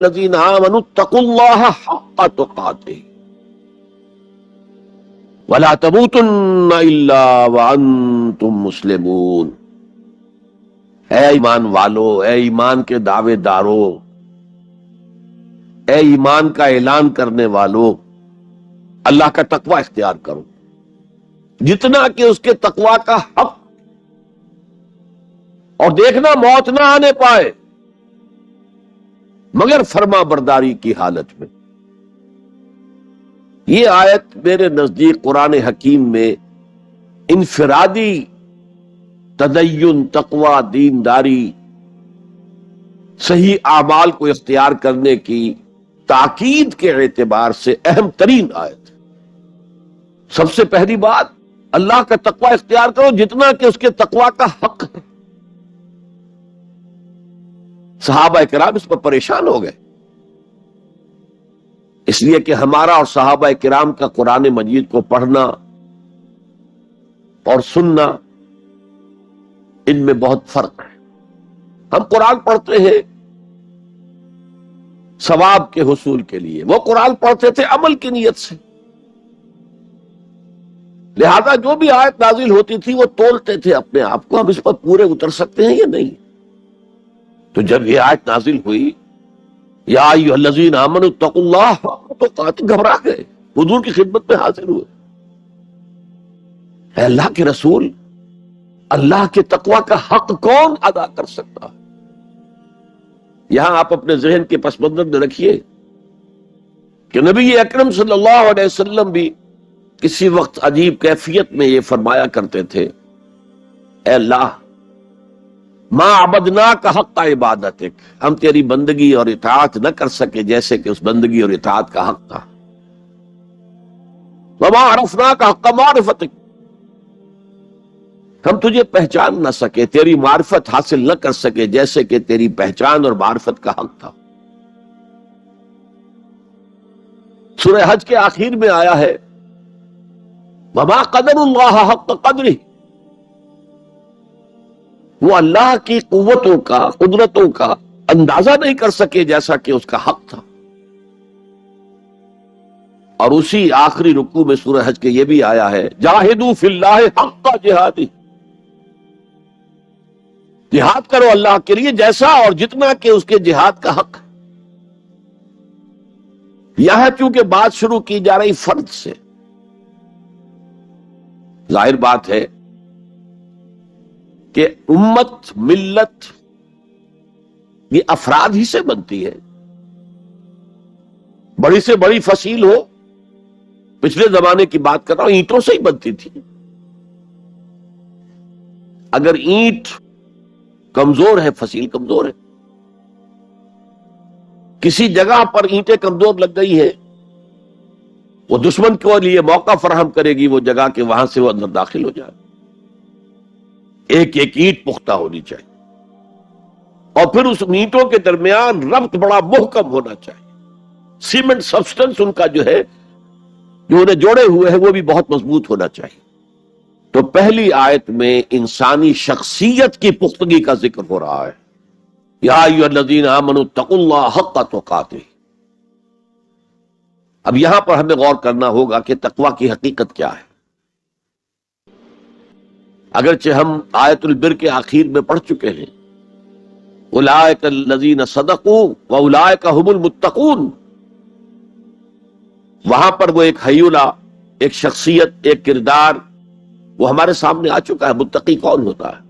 الذین آمنوا اتقوا اللہ حق تقاتہ ولا تموتن الا وانتم مسلمون۔ اے ایمان والو، اے ایمان کے دعوے دارو، اے ایمان کا اعلان کرنے والو، اللہ کا تقوی اختیار کرو جتنا کہ اس کے تقوی کا حق، اور دیکھنا موت نہ آنے پائے مگر فرما برداری کی حالت میں۔ یہ آیت میرے نزدیک قرآن حکیم میں انفرادی تدین، تقوی، دینداری، صحیح اعمال کو اختیار کرنے کی تاکید کے اعتبار سے اہم ترین آیت۔ سب سے پہلی بات، اللہ کا تقوی اختیار کرو جتنا کہ اس کے تقوی کا حق ہے۔ صحابہ کرام اس پر پریشان ہو گئے، اس لیے کہ ہمارا اور صحابہ کرام کا قرآن مجید کو پڑھنا اور سننا، ان میں بہت فرق ہے۔ ہم قرآن پڑھتے ہیں ثواب کے حصول کے لیے، وہ قرآن پڑھتے تھے عمل کی نیت سے، لہذا جو بھی آیت نازل ہوتی تھی وہ تولتے تھے اپنے آپ کو، ہم اس پر پورے اتر سکتے ہیں یا نہیں۔ تو جب یہ آیت نازل ہوئی یا ایھا الذین آمنوا اتقوا اللہ، تو قاتل گھبرا گئے، حضور کی خدمت میں حاضر ہوئے۔ اے اللہ کے رسول، اللہ کے تقوی کا حق کون ادا کر سکتا ہے؟ یہاں آپ اپنے ذہن کے پس منظر میں رکھیے کہ نبی اکرم صلی اللہ علیہ وسلم بھی کسی وقت عجیب کیفیت میں یہ فرمایا کرتے تھے، اے اللہ ما عبدناک حق عبادتک، ہم تیری بندگی اور اطاعت نہ کر سکے جیسے کہ اس بندگی اور اطاعت کا حق تھا، وما عرفناک حق معرفتک، ہم تجھے پہچان نہ سکے، تیری معرفت حاصل نہ کر سکے جیسے کہ تیری پہچان اور معرفت کا حق تھا۔ سورہ حج کے آخر میں آیا ہے وما قدر اللہ حق قدرہ، وہ اللہ کی قوتوں کا، قدرتوں کا اندازہ نہیں کر سکے جیسا کہ اس کا حق تھا۔ اور اسی آخری رکوع میں سورہ حج کے یہ بھی آیا ہے جاہدوا فی اللہ حق جہادہ، جہاد کرو اللہ کے لیے جیسا اور جتنا کہ اس کے جہاد کا حق ہے۔ یہاں چونکہ بات شروع کی جا رہی فرد سے، ظاہر بات ہے کہ امت، ملت یہ افراد ہی سے بنتی ہے۔ بڑی سے بڑی فصیل ہو، پچھلے زمانے کی بات کر رہا ہوں، اینٹوں سے ہی بنتی تھی۔ اگر اینٹ کمزور ہے، فصیل کمزور ہے۔ کسی جگہ پر اینٹیں کمزور لگ گئی ہیں، وہ دشمن کے لیے موقع فراہم کرے گی وہ جگہ کہ وہاں سے وہ اندر داخل ہو جائے۔ ایک ایک اینٹ پختہ ہونی چاہیے، اور پھر اس اینٹوں کے درمیان ربط بڑا محکم ہونا چاہیے۔ سیمنٹ سبسٹنس ان کا جو ہے، جو انہیں جوڑے ہوئے ہیں، وہ بھی بہت مضبوط ہونا چاہیے۔ تو پہلی آیت میں انسانی شخصیت کی پختگی کا ذکر ہو رہا ہے، یا ایھا الذین آمنوا اتقوا اللہ حق تقاتہ۔ اب یہاں پر ہمیں غور کرنا ہوگا کہ تقوی کی حقیقت کیا ہے۔ اگرچہ ہم آیت البر کے آخر میں پڑھ چکے ہیں اولئک الذین صدقوا واولئک هم المتقون، وہاں پر وہ ایک ہیولہ، ایک شخصیت، ایک کردار وہ ہمارے سامنے آ چکا ہے، متقی کون ہوتا ہے۔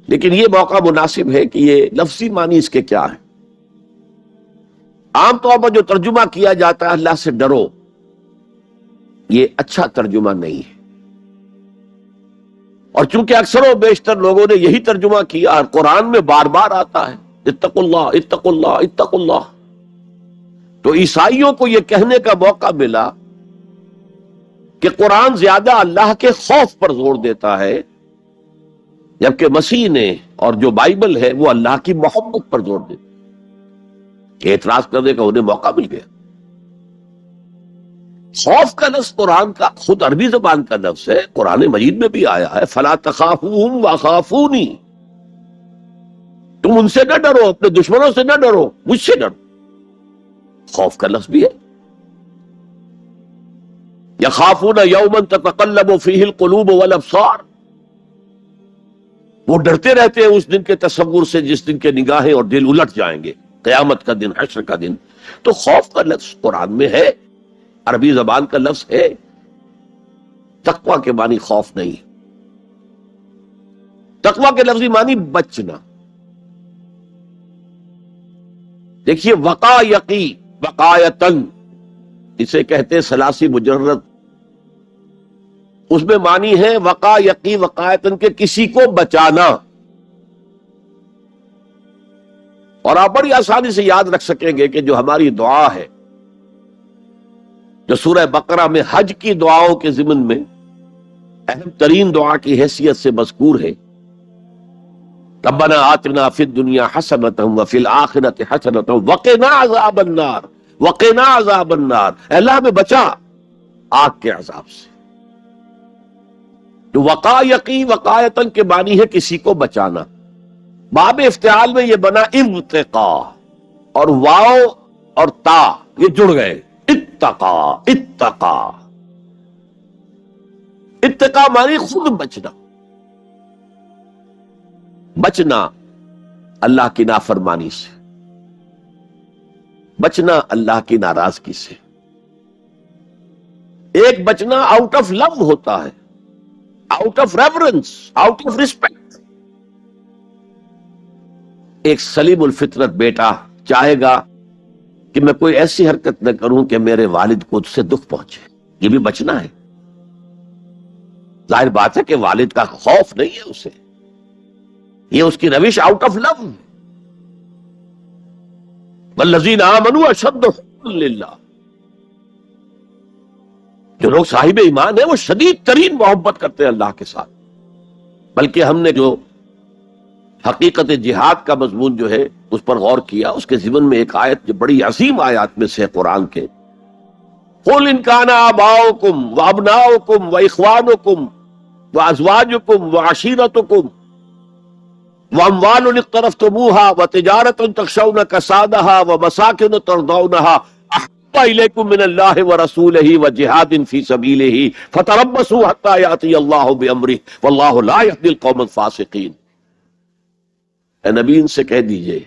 لیکن یہ موقع مناسب ہے کہ یہ لفظی معنی اس کے کیا ہے۔ عام طور پر جو ترجمہ کیا جاتا ہے اللہ سے ڈرو، یہ اچھا ترجمہ نہیں ہے، اور چونکہ اکثر و بیشتر لوگوں نے یہی ترجمہ کیا، اور قرآن میں بار بار آتا ہے اتقوا اللہ اتقوا اللہ اتقوا اللہ، تو عیسائیوں کو یہ کہنے کا موقع ملا کہ قرآن زیادہ اللہ کے خوف پر زور دیتا ہے، جبکہ مسیح نے اور جو بائبل ہے وہ اللہ کی محبت پر زور دیتا ہے۔ اعتراض کرنے کا انہیں موقع مل گیا۔ خوف کا لفظ قرآن کا خود عربی زبان کا لفظ ہے، قرآن مجید میں بھی آیا ہے فَلَا تَخَافُوهُمْ وَخَافُونِي، تم ان سے نہ ڈرو، اپنے دشمنوں سے نہ ڈرو، مجھ سے ڈرو. خوف کا لفظ بھی ہے. یخافون یوما تتقلب فیہ القلوب والابصار، وہ ڈرتے رہتے ہیں اس دن کے تصور سے جس دن کے نگاہیں اور دل الٹ جائیں گے، قیامت کا دن، حشر کا دن. تو خوف کا لفظ قرآن میں ہے، عربی زبان کا لفظ ہے. تقوی کے معنی خوف نہیں. تقوی کے لفظی معنی بچنا. دیکھیے وقا یقی، وقایتن، اسے کہتے ثلاثی مجرد. اس میں معنی ہے وقا یقی وقایتن کے کسی کو بچانا. اور آپ بڑی آسانی سے یاد رکھ سکیں گے کہ جو ہماری دعا ہے، جو سورہ بقرہ میں حج کی دعاؤں کے ضمن میں اہم ترین دعا کی حیثیت سے مذکور ہے، ربنا آتنا فی الدنیا حسنۃ وفی الآخرۃ حسنۃ وقنا عذاب النار، وقنا عذاب النار، اے اللہ ہمیں بچا آگ کے عذاب سے. تو وقا یقی وقایتن کے معنی ہے کسی کو بچانا. باب افتعال میں یہ بنا ارتقا، اور واو اور تا یہ جڑ گئے، اتقا. اتقا، اتقا معنی خود بچنا. بچنا اللہ کی نافرمانی سے، بچنا اللہ کی ناراضگی سے. ایک بچنا آؤٹ آف لو ہوتا ہے، out of reverence, out of respect. ایک سلیم الفطرت بیٹا چاہے گا کہ میں کوئی ایسی حرکت نہ کروں کہ میرے والد کو اس سے دکھ پہنچے. یہ بھی بچنا ہے. ظاہر بات ہے کہ والد کا خوف نہیں ہے اسے، یہ اس کی روش آؤٹ آف لو. والذین آمنوا اشد حبا للہ، جو لوگ صاحب ایمان ہیں وہ شدید ترین محبت کرتے ہیں اللہ کے ساتھ. بلکہ ہم نے جو حقیقت جہاد کا مضمون جو ہے اس پر غور کیا، اس کے ضمن میں ایک آیت جو بڑی عظیم آیات میں سے قرآن کے، قُلْ إِنْ كَانَ آبَاؤُكُمْ وَأَبْنَاؤُكُمْ وَإِخْوَانُكُمْ وَأَزْوَاجُكُمْ وَعَشِيرَتُكُمْ وَأَمْوَالٌ اقْتَرَفْتُمُوهَا وَتِجَارَةٌ تَخْشَوْنَ كَسَادَهَا وَمَسَاكِنُ تَرْضَوْنَهَا أَحَبَّ إِلَيْكُم مِّنَ اللَّهِ وَرَسُولِهِ وَجِهَادٍ فِي سَبِيلِهِ فَتَرَبَّصُوا حَتَّى يَأْتِيَ اللَّهُ بِأَمْرِهِ وَاللَّهُ لَا يَهْدِي الْقَوْمَ الْفَاسِقِينَ. اے نبی ان سے کہہ دیجئے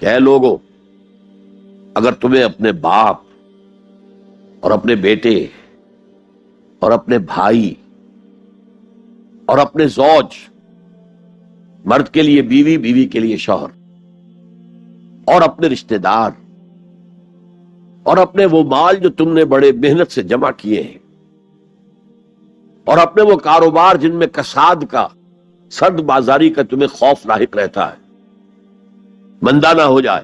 کہ اے لوگو، اگر تمہیں اپنے باپ اور اپنے بیٹے اور اپنے بھائی اور اپنے زوج، مرد کے لیے بیوی، بیوی کے لیے شوہر، اور اپنے رشتہ دار اور اپنے وہ مال جو تم نے بڑے محنت سے جمع کیے ہیں، اور اپنے وہ کاروبار جن میں کساد کا، سرد بازاری کا تمہیں خوف لاحق رہتا ہے، مندہ نہ ہو جائے،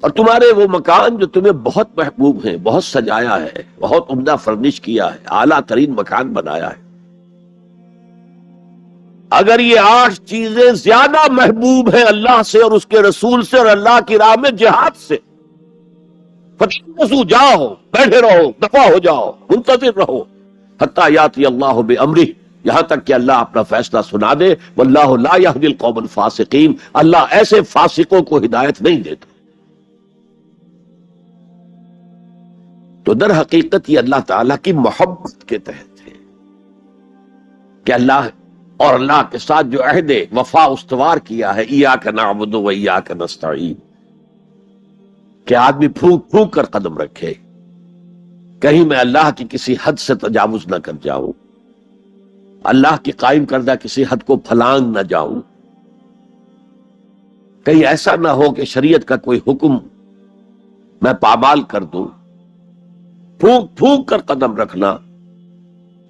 اور تمہارے وہ مکان جو تمہیں بہت محبوب ہیں، بہت سجایا ہے، بہت عمدہ فرنش کیا ہے، اعلیٰ ترین مکان بنایا ہے، اگر یہ 8 چیزیں زیادہ محبوب ہیں اللہ سے اور اس کے رسول سے اور اللہ کی راہ میں جہاد سے، فتنسو، جاؤ، بیٹھے رہو، دفع ہو جاؤ، منتظر رہو، حتیٰ یاتی اللہ بامرہ، یہاں تک کہ اللہ اپنا فیصلہ سنا دے. واللہ لا یہدی القوم الفاسقین، اللہ ایسے فاسقوں کو ہدایت نہیں دیتا. تو در حقیقت یہ اللہ تعالیٰ کی محبت کے تحت ہے کہ اللہ اور اللہ کے ساتھ جو عہد وفا استوار کیا ہے، ایاک نعبد و ایاک نستعین، کہ آدمی پھونک پھونک کر قدم رکھے، کہیں میں اللہ کی کسی حد سے تجاوز نہ کر جاؤں، اللہ کی قائم کردہ کسی حد کو پھلانگ نہ جاؤں، کہیں ایسا نہ ہو کہ شریعت کا کوئی حکم میں پامال کر دوں. پھونک پھونک کر قدم رکھنا،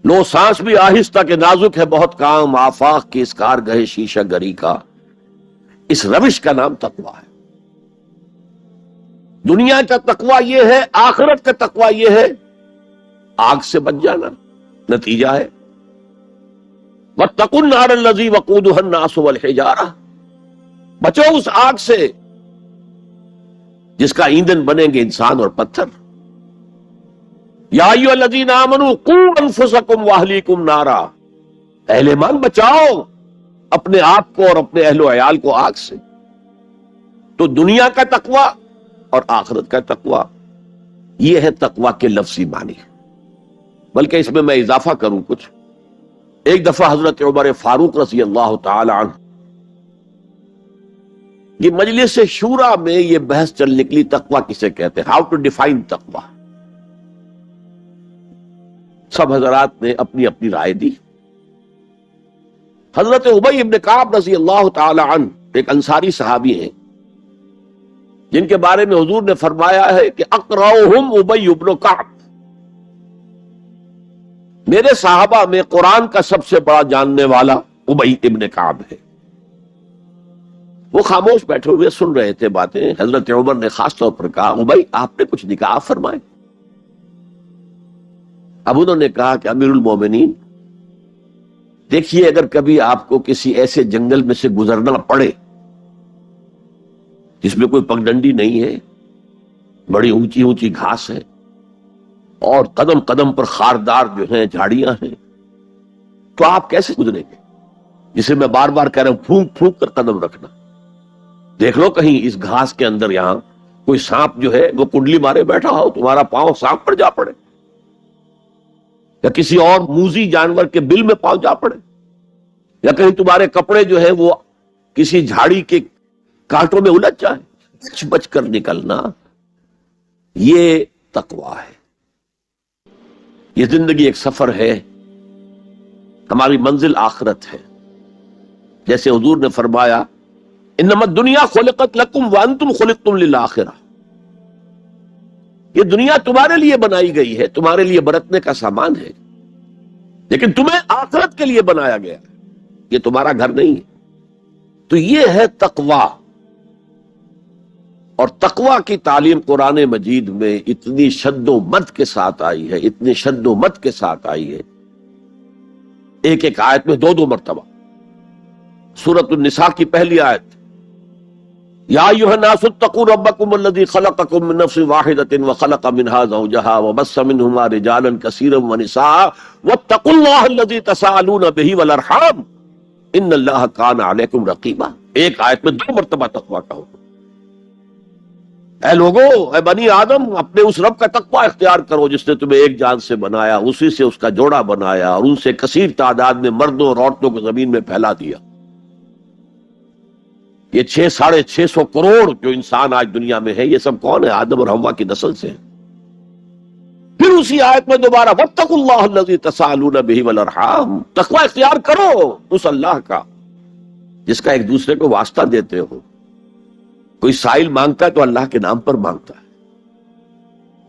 لو سانس بھی آہستہ کہ نازک ہے بہت کام، آفاق کی اس کار گئے شیشہ گری کا، اس روش کا نام تقویٰ ہے. دنیا کا تقویٰ یہ ہے، آخرت کا تقویٰ یہ ہے آگ سے بچ جانا. نتیجہ ہے وَاتَّقُوا النَّارَ الَّذِي وَقُودُهَا النَّاسُ وَالْحِجَارَةُ، بچو اس آگ سے جس کا ایندھن بنیں گے انسان اور پتھر. یا ایھا الذین آمنوا قوا انفسکم واہلیکم نارا، اہل ایمان بچاؤ اپنے آپ کو اور اپنے اہل و عیال کو آگ سے. تو دنیا کا تقوی اور آخرت کا تقوی، یہ ہے تقوی کے لفظی معنی. بلکہ اس میں اضافہ کروں کچھ. ایک دفعہ حضرت عمر فاروق رضی اللہ تعالی عنہ یہ مجلس شورا میں یہ بحث چل نکلی، تقوی کسے کہتے ہیں، ہاؤ ٹو ڈیفائن تقوی. سب حضرات نے اپنی اپنی رائے دی. حضرت ابی ابن کعب رضی اللہ تعالی عنہ ایک انصاری صحابی ہیں جن کے بارے میں حضور نے فرمایا ہے کہ اقرؤہم ابی ابن کعب، میرے صحابہ میں قرآن کا سب سے بڑا جاننے والا ابی ابن کعب ہے. وہ خاموش بیٹھے ہوئے سن رہے تھے باتیں. حضرت عمر نے خاص طور پر کہا ابی آپ نے کچھ نکاح فرمائے. اب انہوں نے کہا کہ امیر المومنین دیکھیے، اگر کبھی آپ کو کسی ایسے جنگل میں سے گزرنا پڑے جس میں کوئی پگڈنڈی نہیں ہے، بڑی اونچی اونچی گھاس ہے اور قدم قدم پر خاردار جو ہیں جھاڑیاں ہیں، تو آپ کیسے گزریں گے؟ جسے میں بار بار کہہ رہا ہوں، پھونک پھونک کر قدم رکھنا. دیکھ لو کہیں اس گھاس کے اندر یہاں کوئی سانپ جو ہے وہ کنڈلی مارے بیٹھا ہو، تمہارا پاؤں سانپ پر جا پڑے، یا کسی اور موذی جانور کے بل میں پاؤں جا پڑے، یا کہیں تمہارے کپڑے جو ہیں وہ کسی جھاڑی کے کانٹوں میں الجھ جائیں. بچ بچ کر نکلنا، یہ تقویٰ ہے. یہ زندگی ایک سفر ہے، ہماری منزل آخرت ہے. جیسے حضور نے فرمایا انما الدنیا خلقت لکم وانتم خلقتم للآخرہ، یہ دنیا تمہارے لیے بنائی گئی ہے، تمہارے لیے برتنے کا سامان ہے، لیکن تمہیں آخرت کے لیے بنایا گیا ہے، یہ تمہارا گھر نہیں ہے. تو یہ ہے تقویٰ. اور تقویٰ کی تعلیم قرآن مجید میں اتنی شد و مد کے ساتھ آئی ہے، اتنی شد و مد کے ساتھ آئی ہے، ایک ایک آیت میں دو مرتبہ. سورۃ النساء کی پہلی آیت، یا ایھا الناس اتقوا ربکم الذی خلقکم من نفس واحدۃ وخلق منها زوجها وبث منهما رجالا کثیرا ونساء واتقوا اللہ الذی تساءلون به والارحام ان اللہ کان علیکم رقیبا. ایک آیت میں دو مرتبہ تقویٰ کا حکم. اے لوگو، اے بنی آدم، اپنے اس رب کا تقویٰ اختیار کرو جس نے تمہیں ایک جان سے بنایا، اسی سے اس کا جوڑا بنایا اور ان سے کثیر تعداد میں مردوں اور عورتوں کو زمین میں پھیلا دیا. یہ 600-650 کروڑ جو انسان آج دنیا میں ہے، یہ سب کون ہے؟ آدم اور حوا کی نسل سے. پھر اسی آیت میں دوبارہ واتقوا اللہ الذی تساءلون به والارحام، تقویٰ اختیار کرو اس اللہ کا جس کا ایک دوسرے کو واسطہ دیتے ہو. کوئی سائل مانگتا ہے تو اللہ کے نام پر مانگتا ہے.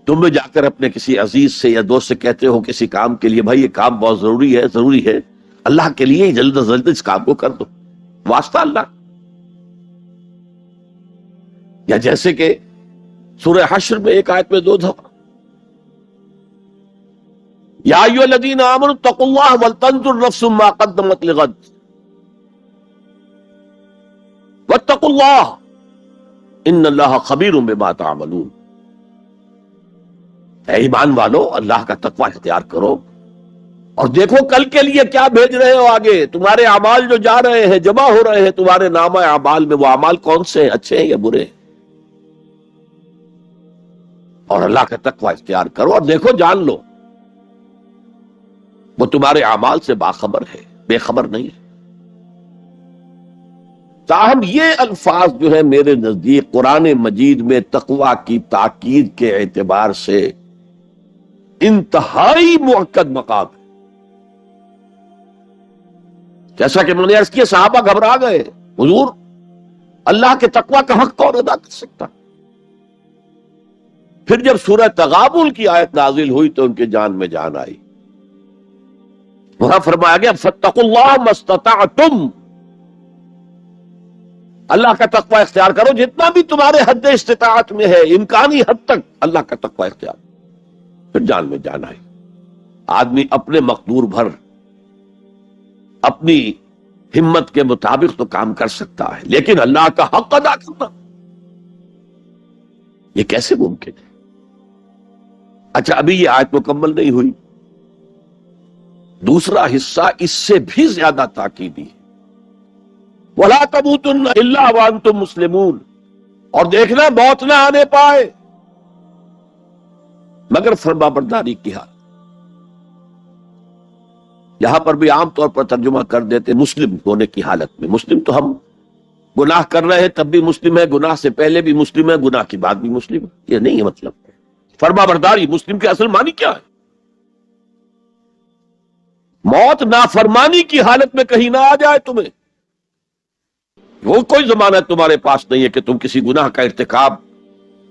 تم میں جا کر اپنے کسی عزیز سے یا دوست سے کہتے ہو کسی کام کے لیے، بھائی یہ کام بہت ضروری ہے، اللہ کے لیے جلد از جلد اس کام کو کر دو، واسطہ اللہ. یا جیسے کہ سورہ حشر میں ایک آیت میں دو دفعہ، یا ایھا الذین آمنوا اتقوا اللہ ولتنظر نفس ما قدمت لغد واتقوا اللہ ان اللہ خبیر بما تعملون. اے ایمان والو، اللہ کا تقویٰ اختیار کرو اور دیکھو کل کے لیے کیا بھیج رہے ہو آگے. تمہارے اعمال جو جا رہے ہیں، جمع ہو رہے ہیں تمہارے نامہ اعمال میں، وہ اعمال کون سے ہیں، اچھے ہیں یا برے ہیں. اور اللہ کا تقویٰ اختیار کرو اور دیکھو، جان لو وہ تمہارے اعمال سے باخبر ہے، بے خبر نہیں ہے. تاہم یہ الفاظ جو ہے میرے نزدیک قرآن مجید میں تقویٰ کی تاکید کے اعتبار سے انتہائی مؤکد مقام ہے. جیسا کہ میں نے عرض کیا، صحابہ گھبرا گئے، حضور اللہ کے تقویٰ کا حق کون ادا کر سکتا؟ پھر جب سورہ تغابن کی آیت نازل ہوئی تو ان کے جان میں جان آئی. وہاں فرمایا گیا فاتقوا اللہ ما استطعتم، اللہ کا تقویٰ اختیار کرو جتنا بھی تمہارے حد استطاعت میں ہے، امکانی حد تک اللہ کا تقویٰ اختیار. پھر جان میں جان آئی. آدمی اپنے مقدور بھر اپنی ہمت کے مطابق تو کام کر سکتا ہے، لیکن اللہ کا حق ادا کرنا یہ کیسے ممکن ہے؟ اچھا، ابھی یہ آیت مکمل نہیں ہوئی، دوسرا حصہ اس سے بھی زیادہ تاکیدی ہے. وَلَا تَمُوتُنَّ إِلَّا وَأَنْتُمْ مُسْلِمُونَ، اور دیکھنا موت نہ آنے پائے مگر فرما برداری کی حالت۔ یہاں پر بھی عام طور پر ترجمہ کر دیتے مسلم ہونے کی حالت میں۔ مسلم تو ہم گناہ کر رہے ہیں تب بھی مسلم ہے، گناہ سے پہلے بھی مسلم ہے، گناہ کے بعد بھی مسلم ہے، یہ نہیں ہے مطلب۔ فرما برداری مسلم کے اصل معنی کیا ہے؟ موت نافرمانی کی حالت میں کہیں نہ آ جائے تمہیں، وہ کوئی ضمانت تمہارے پاس نہیں ہے کہ تم کسی گناہ کا ارتکاب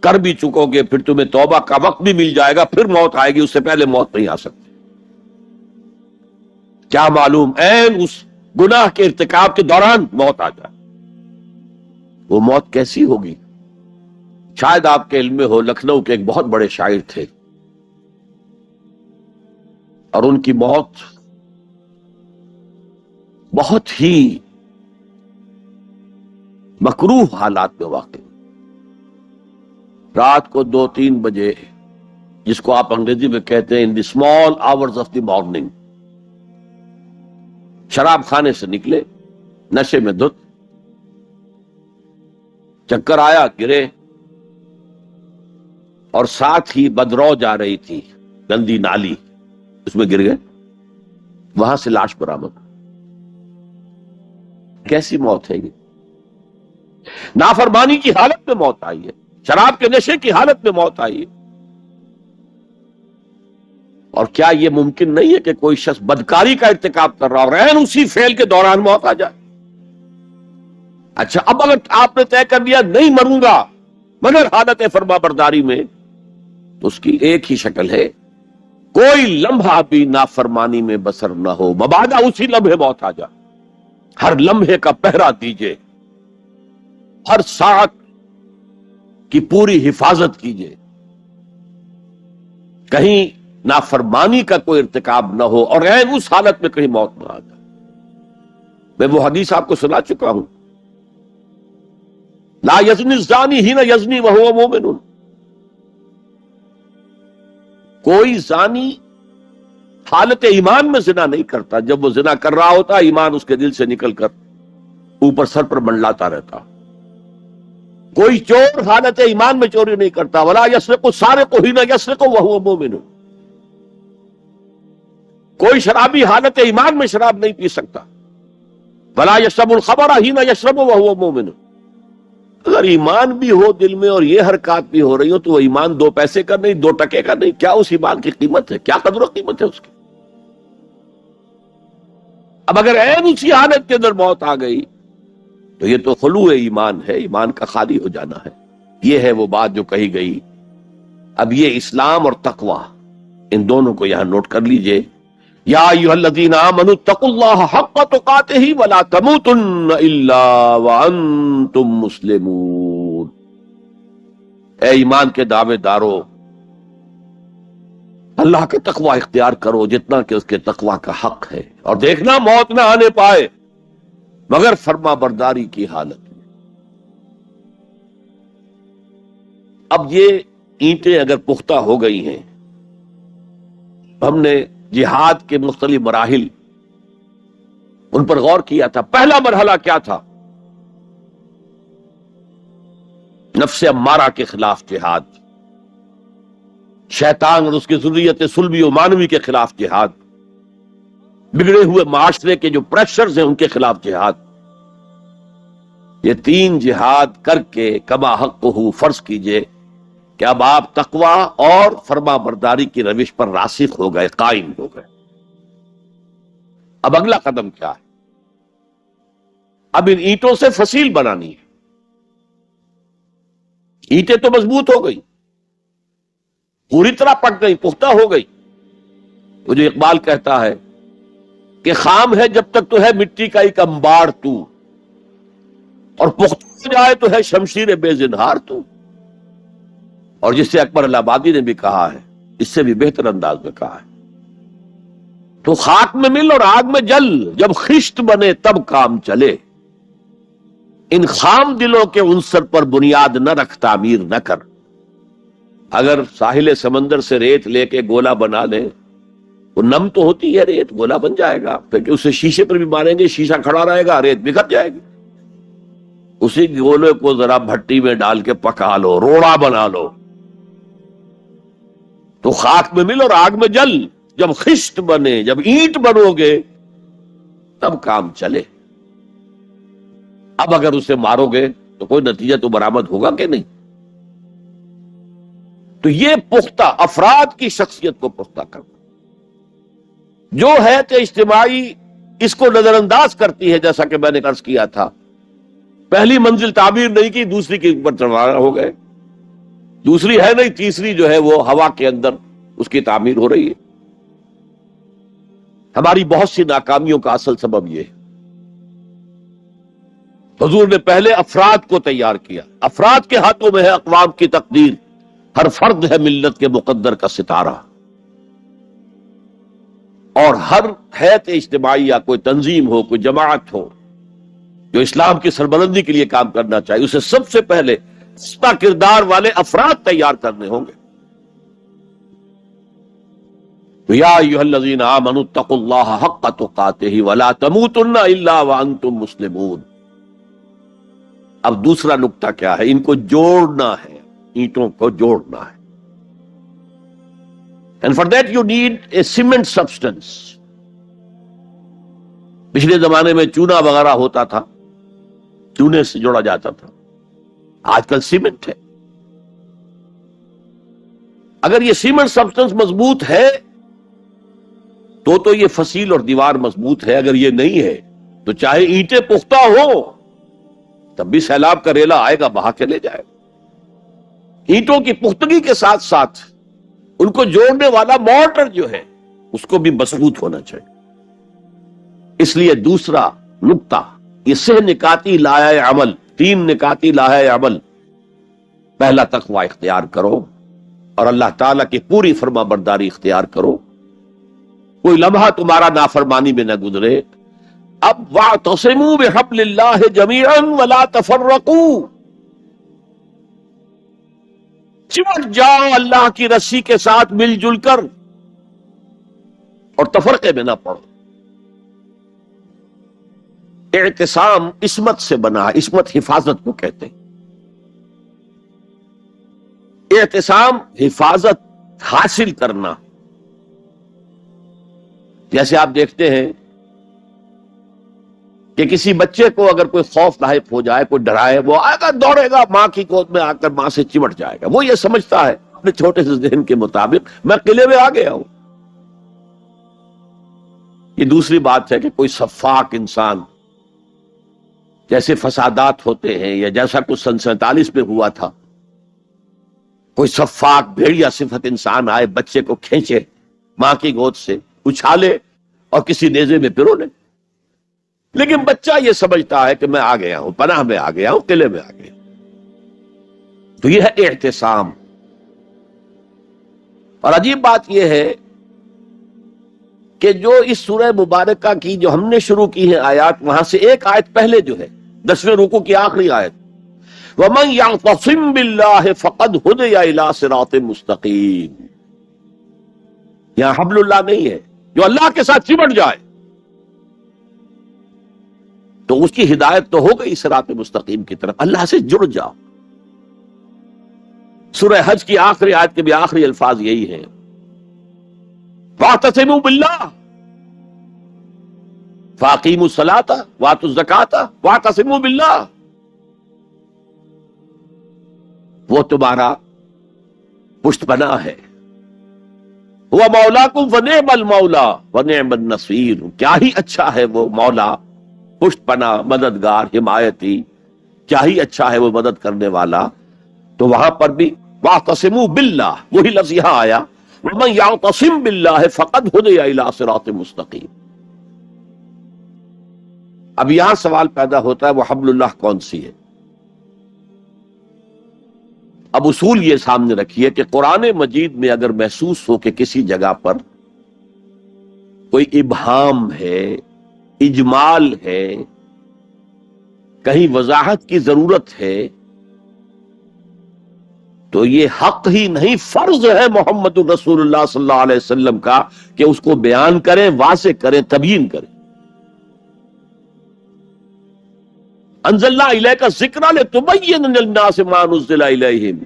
کر بھی چکو گے، پھر تمہیں توبہ کا وقت بھی مل جائے گا، پھر موت آئے گی، اس سے پہلے موت نہیں آ سکتی۔ کیا معلوم عین اس گناہ کے ارتکاب کے دوران موت آ جائے، وہ موت کیسی ہوگی؟ شاید آپ کے علم میں ہو، لکھنؤ کے ایک بہت بڑے شاعر تھے اور ان کی موت بہت ہی مکروہ حالات میں واقع، رات کو 2-3 بجے، جس کو آپ انگریزی میں کہتے ہیں in the small hours of the morning, شراب خانے سے نکلے، نشے میں دھت، چکر آیا، گرے، اور ساتھ ہی بدرو جا رہی تھی گندی نالی، اس میں گر گئے، وہاں سے لاش برآمد۔ کیسی موت ہے یہ؟ نافرمانی کی حالت میں موت آئی ہے، شراب کے نشے کی حالت میں موت آئی ہے۔ اور کیا یہ ممکن نہیں ہے کہ کوئی شخص بدکاری کا ارتکاب کر رہا اور عین اسی فعل کے دوران موت آ جائے؟ اچھا، اب اگر آپ نے طے کر لیا نہیں مروں گا مگر حالت فرما برداری میں، تو اس کی ایک ہی شکل ہے، کوئی لمحہ بھی نافرمانی میں بسر نہ ہو، مبادا اسی لمحے موت آ جائے۔ ہر لمحے کا پہرا دیجئے، ہر ساعت کی پوری حفاظت کیجئے، کہیں نافرمانی کا کوئی ارتکاب نہ ہو اور عین اس حالت میں کہیں موت نہ آ جائے۔ میں وہ حدیث آپ کو سنا چکا ہوں، لا یزنی الزانی حین یزنی وہو مومن، کوئی زانی حالت ایمان میں زنا نہیں کرتا، جب وہ زنا کر رہا ہوتا ایمان اس کے دل سے نکل کر اوپر سر پر منڈلاتا رہتا۔ کوئی چور حالت ایمان میں چوری نہیں کرتا، ولا یسرق السارق حین یسرق وہو مومن، کوئی شرابی حالت ایمان میں شراب نہیں پی سکتا، ولا یشرب الخمر حین یشرب وہو مومن۔ اگر ایمان بھی ہو دل میں اور یہ حرکات بھی ہو رہی ہو تو وہ ایمان 2 پیسے کا نہیں، 2 ٹکے کا نہیں، کیا اس ایمان کی قیمت ہے؟ کیا قدر و قیمت ہے اس کی؟ اب اگر عین اسی حالت کے اندر موت آ گئی تو یہ تو خلوع ایمان ہے، ایمان کا خالی ہو جانا ہے۔ یہ ہے وہ بات جو کہی گئی۔ اب یہ اسلام اور تقوی، ان دونوں کو یہاں نوٹ کر لیجئے۔ یا ایھا الذین آمنوا اتقوا اللہ حق تقاتہ ولا تموتن الا وانتم مسلمون، اے ایمان کے دعوے دارو، اللہ کا تقوی اختیار کرو جتنا کہ اس کے تقوی کا حق ہے، اور دیکھنا موت نہ آنے پائے مگر فرما برداری کی حالت میں۔ اب یہ اینٹیں اگر پختہ ہو گئی ہیں، ہم نے جہاد کے مختلف مراحل ان پر غور کیا تھا۔ پہلا مرحلہ کیا تھا؟ نفس امارہ کے خلاف جہاد، شیطان اور اس کی ذریت سلبی و مانوی کے خلاف جہاد، بگڑے ہوئے معاشرے کے جو پریشرز ہیں ان کے خلاف جہاد۔ یہ 3 جہاد کر کے کما حقہ فرض کیجئے کہ اب آپ تقوی اور فرما برداری کی روش پر راسخ ہو گئے، قائم ہو گئے۔ اب اگلا قدم کیا ہے؟ اب ان اینٹوں سے فصیل بنانی ہے۔ اینٹیں تو مضبوط ہو گئی، پوری طرح پک گئی، پختہ ہو گئی۔ وہ جو اقبال کہتا ہے کہ خام ہے جب تک تو ہے مٹی کا ایک انبار تو، اور پختہ ہو جائے تو ہے شمشیر بے زنہار تو۔ اور جس سے اکبر الہ آبادی نے بھی کہا ہے، اس سے بھی بہتر انداز میں کہا ہے، تو خاک میں مل اور آگ میں جل، جب خشت بنے تب کام چلے، ان خام دلوں کے عنصر پر بنیاد نہ رکھ، تعمیر نہ کر۔ اگر ساحل سمندر سے ریت لے کے گولا بنا لیں، وہ نم تو ہوتی ہے ریت، گولا بن جائے گا، پھر اسے شیشے پر بھی ماریں گے، شیشہ کھڑا رہے گا، ریت بکھر جائے گی۔ اسی گولے کو ذرا بھٹی میں ڈال کے پکا لو، روڑا بنا لو، تو خاک میں مل اور آگ میں جل. جب خشت بنے، جب اینٹ بنو گے تب کام چلے. اب اگر اسے مارو گے تو کوئی نتیجہ تو برآمد ہوگا کہ نہیں. تو یہ پختہ افراد کی شخصیت کو پختہ کرنا. جو ہے کہ اجتماعی اس کو نظر انداز کرتی ہے، جیسا کہ میں نے عرض کیا تھا، پہلی منزل تعمیر نہیں کی، دوسری کے اوپر چڑھانا ہو گئے، دوسری ہے نہیں، تیسری جو ہے وہ ہوا کے اندر اس کی تعمیر ہو رہی ہے. ہماری بہت سی ناکامیوں کا اصل سبب یہ ہے. حضور نے پہلے افراد کو تیار کیا. افراد کے ہاتھوں میں ہے اقوام کی تقدیر. ہر فرد ہے ملت کے مقدر کا ستارہ، اور ہر حیت اجتماعی یا کوئی تنظیم ہو، کوئی جماعت ہو جو اسلام کی سربلندی کے لیے کام کرنا چاہیے، اسے سب سے پہلے ستا کردار والے افراد تیار کرنے ہوں گے. تو یا ایھا الذین آمنوا اتقوا اللہ حق تقاتہ ولا تموتن الا وانتم مسلمون. اب دوسرا نقطہ کیا ہے؟ ان کو جوڑنا ہے، اینٹوں کو جوڑنا ہے. And for that you need a cement substance. پچھلے زمانے میں چونا وغیرہ ہوتا تھا، چونے سے جوڑا جاتا تھا. آج کل سیمنٹ ہے. اگر یہ سیمنٹ سبسٹنس مضبوط ہے تو یہ فصیل اور دیوار مضبوط ہے. اگر یہ نہیں ہے تو چاہے اینٹیں پختہ ہو تب بھی سیلاب کا ریلا آئے گا، بہا کے لے جائے گا. اینٹوں کی پختگی کے ساتھ ساتھ ان کو جوڑنے والا مورٹر جو ہے اس کو بھی مضبوط ہونا چاہیے. اس لیے دوسرا نقطہ یہ سہ نکاتی لائحہ عمل، 3 نکاتی لائحہ عمل. پہلا تقوی اختیار کرو اور اللہ تعالیٰ کی پوری فرما برداری اختیار کرو. کوئی لمحہ تمہارا نافرمانی میں نہ گزرے. اب واعتصموا بحبل اللہ جمیعا ولا تفرقوا، چمٹ جاؤ اللہ کی رسی کے ساتھ مل جل کر اور تفرقے میں نہ پڑو. اعتصام عصمت سے بنا، عصمت حفاظت کو کہتے ہیں. اعتصام حفاظت حاصل کرنا. جیسے آپ دیکھتے ہیں کہ کسی بچے کو اگر کوئی خوف لاحق ہو جائے، کوئی ڈرائے، وہ آئے گا، دوڑے گا ماں کی گود میں آ کر ماں سے چمٹ جائے گا. وہ یہ سمجھتا ہے اپنے چھوٹے سے ذہن کے مطابق میں قلعے میں آ گیا ہوں. یہ دوسری بات ہے کہ کوئی سفاک انسان، جیسے فسادات ہوتے ہیں یا جیسا کچھ سن 47 میں ہوا تھا، کوئی سفاک بھیڑیا صفت انسان آئے، بچے کو کھینچے ماں کی گود سے، اچھالے اور کسی نیزے میں پرو لے. لیکن بچہ یہ سمجھتا ہے کہ میں آ گیا ہوں، پناہ میں آ گیا ہوں، قلعے میں آ گیا. تو یہ ہے اعتصام. اور عجیب بات یہ ہے کہ جو اس سورہ مبارکہ کی جو ہم نے شروع کی ہے آیات، وہاں سے ایک آیت پہلے جو ہے 10ویں رکوع کی آخری آیت، وَمَن يَعْتَصِم بِاللَّهِ فَقَدْ هُدِيَ إِلَىٰ صِرَاطٍ مُسْتَقِيمٍ. یہاں حبل اللہ نہیں ہے، جو اللہ کے ساتھ چمٹ جائے تو اس کی ہدایت تو ہو گئی صراط مستقیم کی طرف. اللہ سے جڑ جاؤ. سورہ حج کی آخری آیت کے بھی آخری الفاظ یہی ہیں، وَاعْتَصِمُوا بِاللَّهِ فَأَقِیمُوا الصَّلَاةَ وَآتُوا الزَّکَاةَ وَاعْتَصِمُوا بِاللَّهِ. وہ تمہارا پشت پناہ ہے. هُوَ مَوْلَاكُمْ فَنِعْمَ الْمَوْلَىٰ وَنِعْمَ النَّصِيرُ. کیا ہی اچھا ہے وہ مولا، پشت پناہ، مددگار، حمایتی، کیا ہی اچھا ہے وہ مدد کرنے والا. تو وہاں پر بھی وَاعْتَصِمُوا بِاللَّهِ، وہی لفظ یہاں آیا، وَمَن يَعْتَصِم بِاللَّهِ فَقَدْ هُدِيَ إِلَىٰ صِرَاطٍ مُسْتَقِيمٍ. اب یہاں سوال پیدا ہوتا ہے وہ حبل اللہ کون سی ہے؟ اب اصول یہ سامنے رکھیے کہ قرآن مجید میں اگر محسوس ہو کہ کسی جگہ پر کوئی ابہام ہے، اجمال ہے، کہیں وضاحت کی ضرورت ہے، تو یہ حق ہی نہیں، فرض ہے محمد رسول اللہ صلی اللہ علیہ وسلم کا کہ اس کو بیان کریں، واضح کریں، تبیین کریں. انزلنا الیک الذکر لتبین للناس ما نزل الیہم،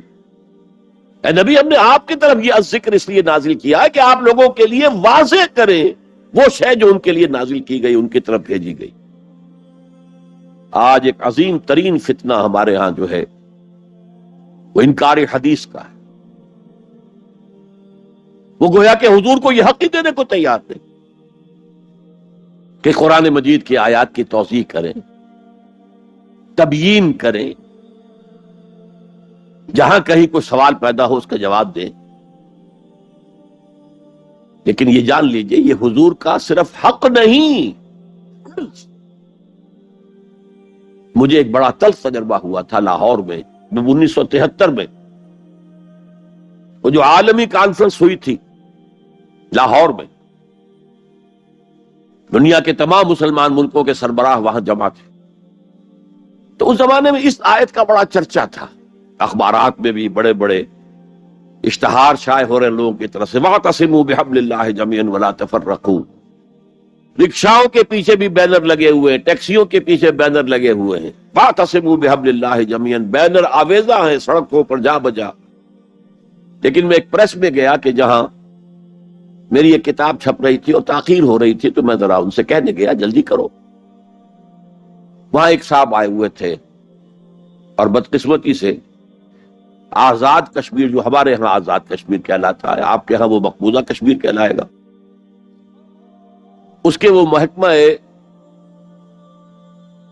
اے نبی ہم نے آپ کی طرف یہ الذکر اس لیے نازل کیا ہے کہ آپ لوگوں کے لیے واضح کریں وہ شے جو ان کے لیے نازل کی گئی، ان کی طرف بھیجی گئی۔ آج ایک عظیم ترین فتنہ ہمارے ہاں جو ہے وہ انکار حدیث کا ہے۔ وہ گویا کہ حضور کو یہ حق ہی دینے کو تیار نہیں کہ قرآن مجید کی آیات کی توضیح کریں، تبیین کریں، جہاں کہیں کوئی سوال پیدا ہو اس کا جواب دیں۔ لیکن یہ جان لیجئے یہ حضور کا صرف حق نہیں، مجھے ایک بڑا تلخ تجربہ ہوا تھا لاہور میں 1973 میں، وہ جو عالمی کانفرنس ہوئی تھی لاہور میں، دنیا کے تمام مسلمان ملکوں کے سربراہ وہاں جمع تھے۔ تو اس زمانے میں اس آیت کا بڑا چرچا تھا، اخبارات میں بھی بڑے بڑے اشتہار شائع ہو رہے لوگوں کی طرف سے، وَاعْتَصِمُوا بِحَبْلِ اللَّهِ جَمِيعًا وَلَا تَفَرَّقُوا۔ رکشاؤں کے پیچھے بھی بینر لگے ہوئے ہیں، ٹیکسیوں کے پیچھے بینر لگے ہوئے ہیں، وَاعْتَصِمُوا بِحَبْلِ اللَّهِ جَمِيعًا، بینر آویزاں ہیں سڑکوں پر جا بجا۔ لیکن میں ایک پریس میں گیا کہ جہاں میری ایک کتاب چھپ رہی تھی اور تاخیر ہو رہی تھی، تو میں ذرا ان سے کہنے گیا جلدی کرو۔ وہاں ایک صاحب آئے ہوئے تھے اور بدقسمتی سے آزاد کشمیر، جو ہمارے ہاں آزاد کشمیر کہلاتا ہے، آپ کے ہاں وہ مقبوضہ کشمیر کہلائے گا، اس کے وہ محکمہ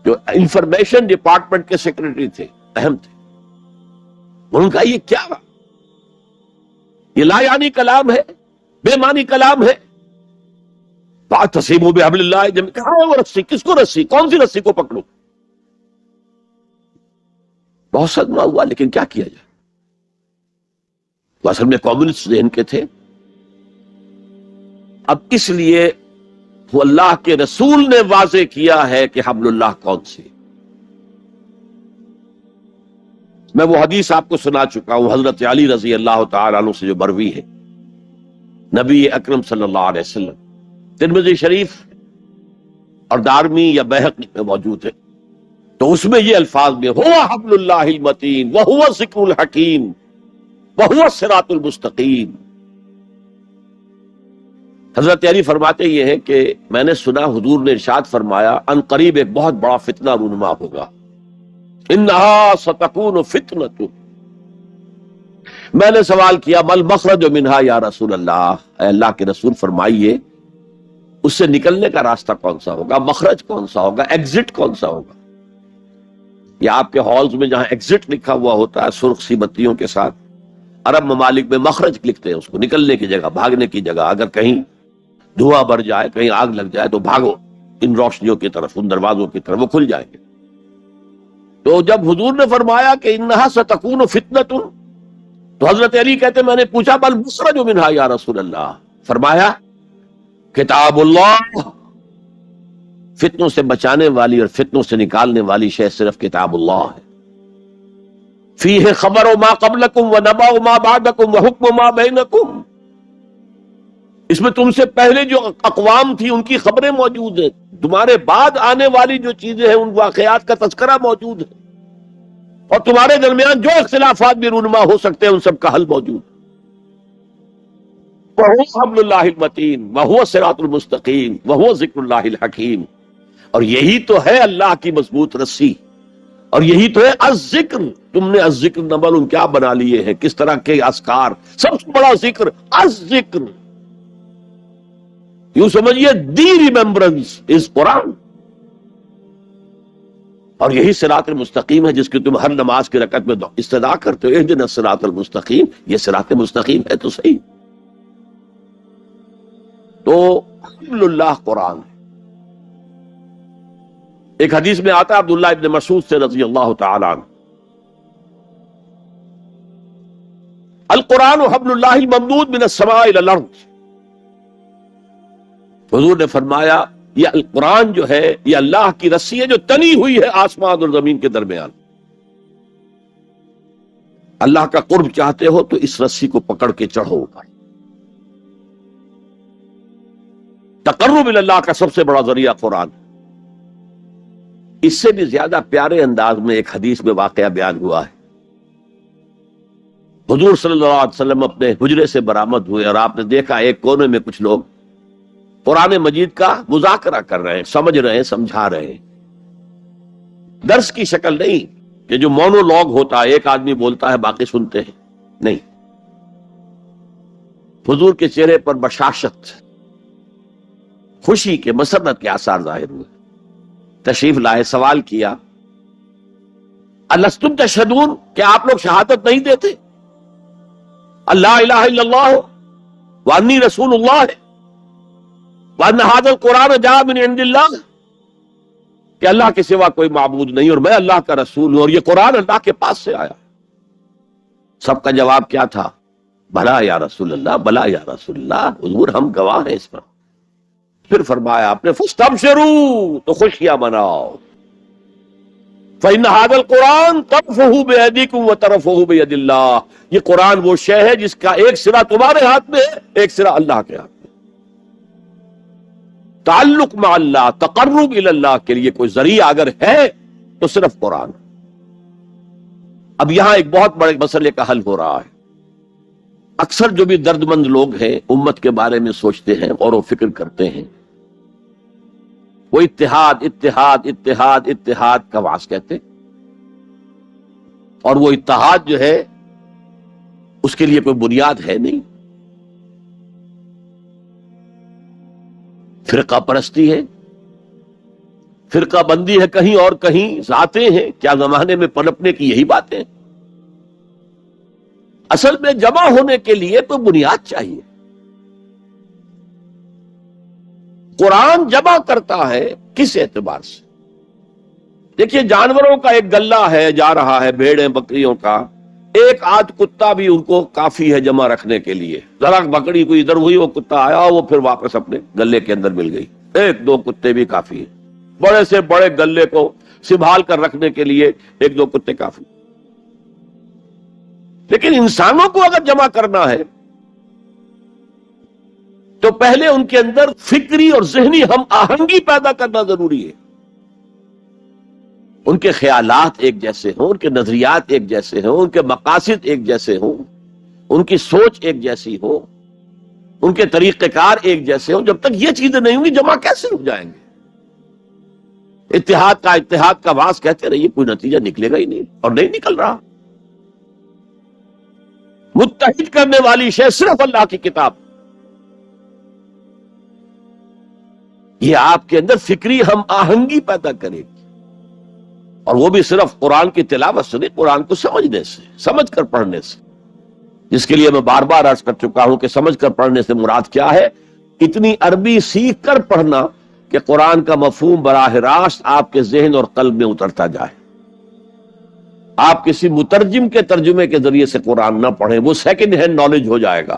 جو انفارمیشن ڈپارٹمنٹ کے سیکرٹری تھے، اہم تھے۔ انہوں نے کہا یہ کیا، یہ لا یعنی کلام ہے، بے معنی کلام ہے۔ فَاعْتَصِمُوا بِحَبْلِ اللَّهِ جَمِيعًا، کہاں ہے وہ رسی، کس کو رسی، کون سی رسی کو پکڑوں؟ بہت صدمہ ہوا، لیکن کیا کیا جائے؟ وہ اصل میں کمیونسٹ ذہن کے تھے۔ اب اس لیے وہ اللہ کے رسول نے واضح کیا ہے کہ حبل اللہ کون سی۔ میں وہ حدیث آپ کو سنا چکا ہوں، حضرت علی رضی اللہ تعالیٰ عنہ سے جو مروی ہے، نبی اکرم صلی اللہ علیہ وسلم، ترمذی شریف اور دارمی یا بیہقی میں موجود ہے، تو اس میں یہ الفاظ میں هو حبل اللہ المتین وهو الذکر الحکیم وهو الصراط المستقیم۔ حضرت علی فرماتے یہ ہیں کہ میں نے سنا حضور نے ارشاد فرمایا ان قریب ایک بہت بڑا فتنہ رونما ہوگا، انہا ستکون فتنۃ۔ میں نے سوال کیا مل مخرج منہا یا رسول اللہ، اے اللہ کے رسول فرمائیے اس سے نکلنے کا راستہ کون سا ہوگا، مخرج کون سا ہوگا، ایگزٹ کون سا ہوگا؟ یا آپ کے ہالز میں جہاں ایگزٹ لکھا ہوا ہوتا ہے سرخ سی بتیوں کے ساتھ، عرب ممالک میں مخرج لکھتے ہیں اس کو، نکلنے کی جگہ، بھاگنے کی جگہ، اگر کہیں دھواں بھر جائے، کہیں آگ لگ جائے تو بھاگو ان روشنیوں کی طرف، ان دروازوں کی طرف، وہ کھل جائیں گے۔ تو جب حضور نے فرمایا کہ انہا ستکون فتنۃ، تو حضرت علی کہتے میں نے پوچھا بل مخرج منہا یا رسول اللہ، فرمایا کتاب اللہ، فتنوں سے بچانے والی اور فتنوں سے نکالنے والی شے صرف کتاب اللہ ہے۔ فیہ خبر ما قبلکم ونبأ ما بعدکم وحکم ما بینکم، اس میں تم سے پہلے جو اقوام تھی ان کی خبریں موجود ہیں، تمہارے بعد آنے والی جو چیزیں ہیں ان واقعات کا تذکرہ موجود ہے، اور تمہارے درمیان جو اختلافات بھی رونما ہو سکتے ہیں ان سب کا حل موجود ہے۔ وَهُوَ حَبْلُ اللَّهِ الْمَتِينُ وَهُوَ الصِّرَاطُ الْمُسْتَقِيمُ وَهُوَ ذِكْرُ اللَّهِ الْحَكِيمُ، اور یہی تو ہے اللہ کی مضبوط رسی، اور یہی تو ہے الذکر۔ تم نے الذکر نبل کیا بنا لیے ہیں، کس طرح کے اذکار، سب سے بڑا ذکر الذکر، یوں سمجھیے دی ریممبرنس از قرآن، اور یہی صراط المستقیم ہے جس کی تم ہر نماز کی رکعت میں استدعا کرتے ہو، اہدنا الصراط المستقیم، یہ صراط مستقیم ہے تو صحیح۔ تو حبل اللہ قرآن ہے۔ ایک حدیث میں آتا ہے عبداللہ ابن مسعود سے رضی اللہ تعالی عنہ، القرآن حبل اللہ الممدود من السماء الى الارض، حضور نے فرمایا یہ القرآن جو ہے یہ اللہ کی رسی ہے جو تنی ہوئی ہے آسمان اور زمین کے درمیان۔ اللہ کا قرب چاہتے ہو تو اس رسی کو پکڑ کے چڑھو اوپر۔ تقرب اللہ کا سب سے بڑا ذریعہ قرآن، اس سے بھی زیادہ پیارے انداز میں ایک حدیث میں واقعہ بیان ہوا ہے. حضور صلی اللہ علیہ وسلم اپنے حجرے سے برآمد ہوئے اور آپ نے دیکھا ایک کونے میں کچھ لوگ قرآن مجید کا مذاکرہ کر رہے ہیں، سمجھ رہے ہیں، سمجھا رہے ہیں. درس کی شکل نہیں کہ جو مونولوگ ہوتا ہے، ایک آدمی بولتا ہے باقی سنتے ہیں، نہیں. حضور کے چہرے پر بشاشت، خوشی کے، مسرت کے آثار ظاہر ہوئے. تشریف لائے، سوال کیا، الستم تشہدون، کہ آپ لوگ شہادت نہیں دیتے اللہ الہ الا اللہ وانی رسول اللہ وان ھذا القرآن جاء من عند اللہ، کہ اللہ کے سوا کوئی معبود نہیں اور میں اللہ کا رسول ہوں اور یہ قرآن اللہ کے پاس سے آیا. سب کا جواب کیا تھا؟ بھلا یا رسول اللہ، بھلا یا رسول اللہ، حضور ہم گواہ ہیں اس پر. پھر فرمایا آپ نے فاستبشروا، تو خوشیاں مناؤ. فإن هذا القرآن طرفه بأيديكم وطرفه بيد اللہ، یہ قرآن وہ شے ہے جس کا ایک سرا تمہارے ہاتھ میں ہے، ایک سرا اللہ کے ہاتھ میں. تعلق مع اللہ، تقرب الی اللہ کے لیے کوئی ذریعہ اگر ہے تو صرف قرآن. اب یہاں ایک بہت بڑے مسئلے کا حل ہو رہا ہے. اکثر جو بھی درد مند لوگ ہیں، امت کے بارے میں سوچتے ہیں اور وہ فکر کرتے ہیں، وہ اتحاد اتحاد اتحاد اتحاد کا واس کہتے، اور وہ اتحاد جو ہے اس کے لیے کوئی بنیاد ہے نہیں. فرقہ پرستی ہے، فرقہ بندی ہے، کہیں اور کہیں ذاتیں ہیں. کیا زمانے میں پنپنے کی یہی باتیں؟ اصل میں جمع ہونے کے لیے تو بنیاد چاہیے. قرآن جمع کرتا ہے کس اعتبار سے؟ دیکھیے، جانوروں کا ایک گلہ ہے جا رہا ہے، بھیڑیں بکریوں کا، ایک آدھ کتا بھی ان کو کافی ہے جمع رکھنے کے لیے. ذرا بکری کوئی ادھر ہوئی، وہ کتا آیا، وہ پھر واپس اپنے گلے کے اندر مل گئی. ایک دو کتے بھی کافی ہیں. بڑے سے بڑے گلے کو سنبھال کر رکھنے کے لیے ایک دو کتے کافی. لیکن انسانوں کو اگر جمع کرنا ہے تو پہلے ان کے اندر فکری اور ذہنی ہم آہنگی پیدا کرنا ضروری ہے. ان کے خیالات ایک جیسے ہوں، ان کے نظریات ایک جیسے ہوں، ان کے مقاصد ایک جیسے ہوں، ان کی سوچ ایک جیسی ہو، ان کے طریقہ کار ایک جیسے ہوں. جب تک یہ چیزیں نہیں ہوں گی جمع کیسے ہو جائیں گے؟ اتحاد کا واس کہتے رہیے، کوئی نتیجہ نکلے گا ہی نہیں، اور نہیں نکل رہا. متحد کرنے والی شے صرف اللہ کی کتاب. یہ آپ کے اندر فکری ہم آہنگی پیدا کرے گی، اور وہ بھی صرف قرآن کی تلاوت سے نہیں، قرآن کو سمجھنے سے، سمجھ کر پڑھنے سے. جس کے لیے میں بار بار عرض کر چکا ہوں کہ سمجھ کر پڑھنے سے مراد کیا ہے؟ اتنی عربی سیکھ کر پڑھنا کہ قرآن کا مفہوم براہ راست آپ کے ذہن اور قلب میں اترتا جائے. آپ کسی مترجم کے ترجمے کے ذریعے سے قرآن نہ پڑھیں، وہ سیکنڈ ہینڈ نالج ہو جائے گا.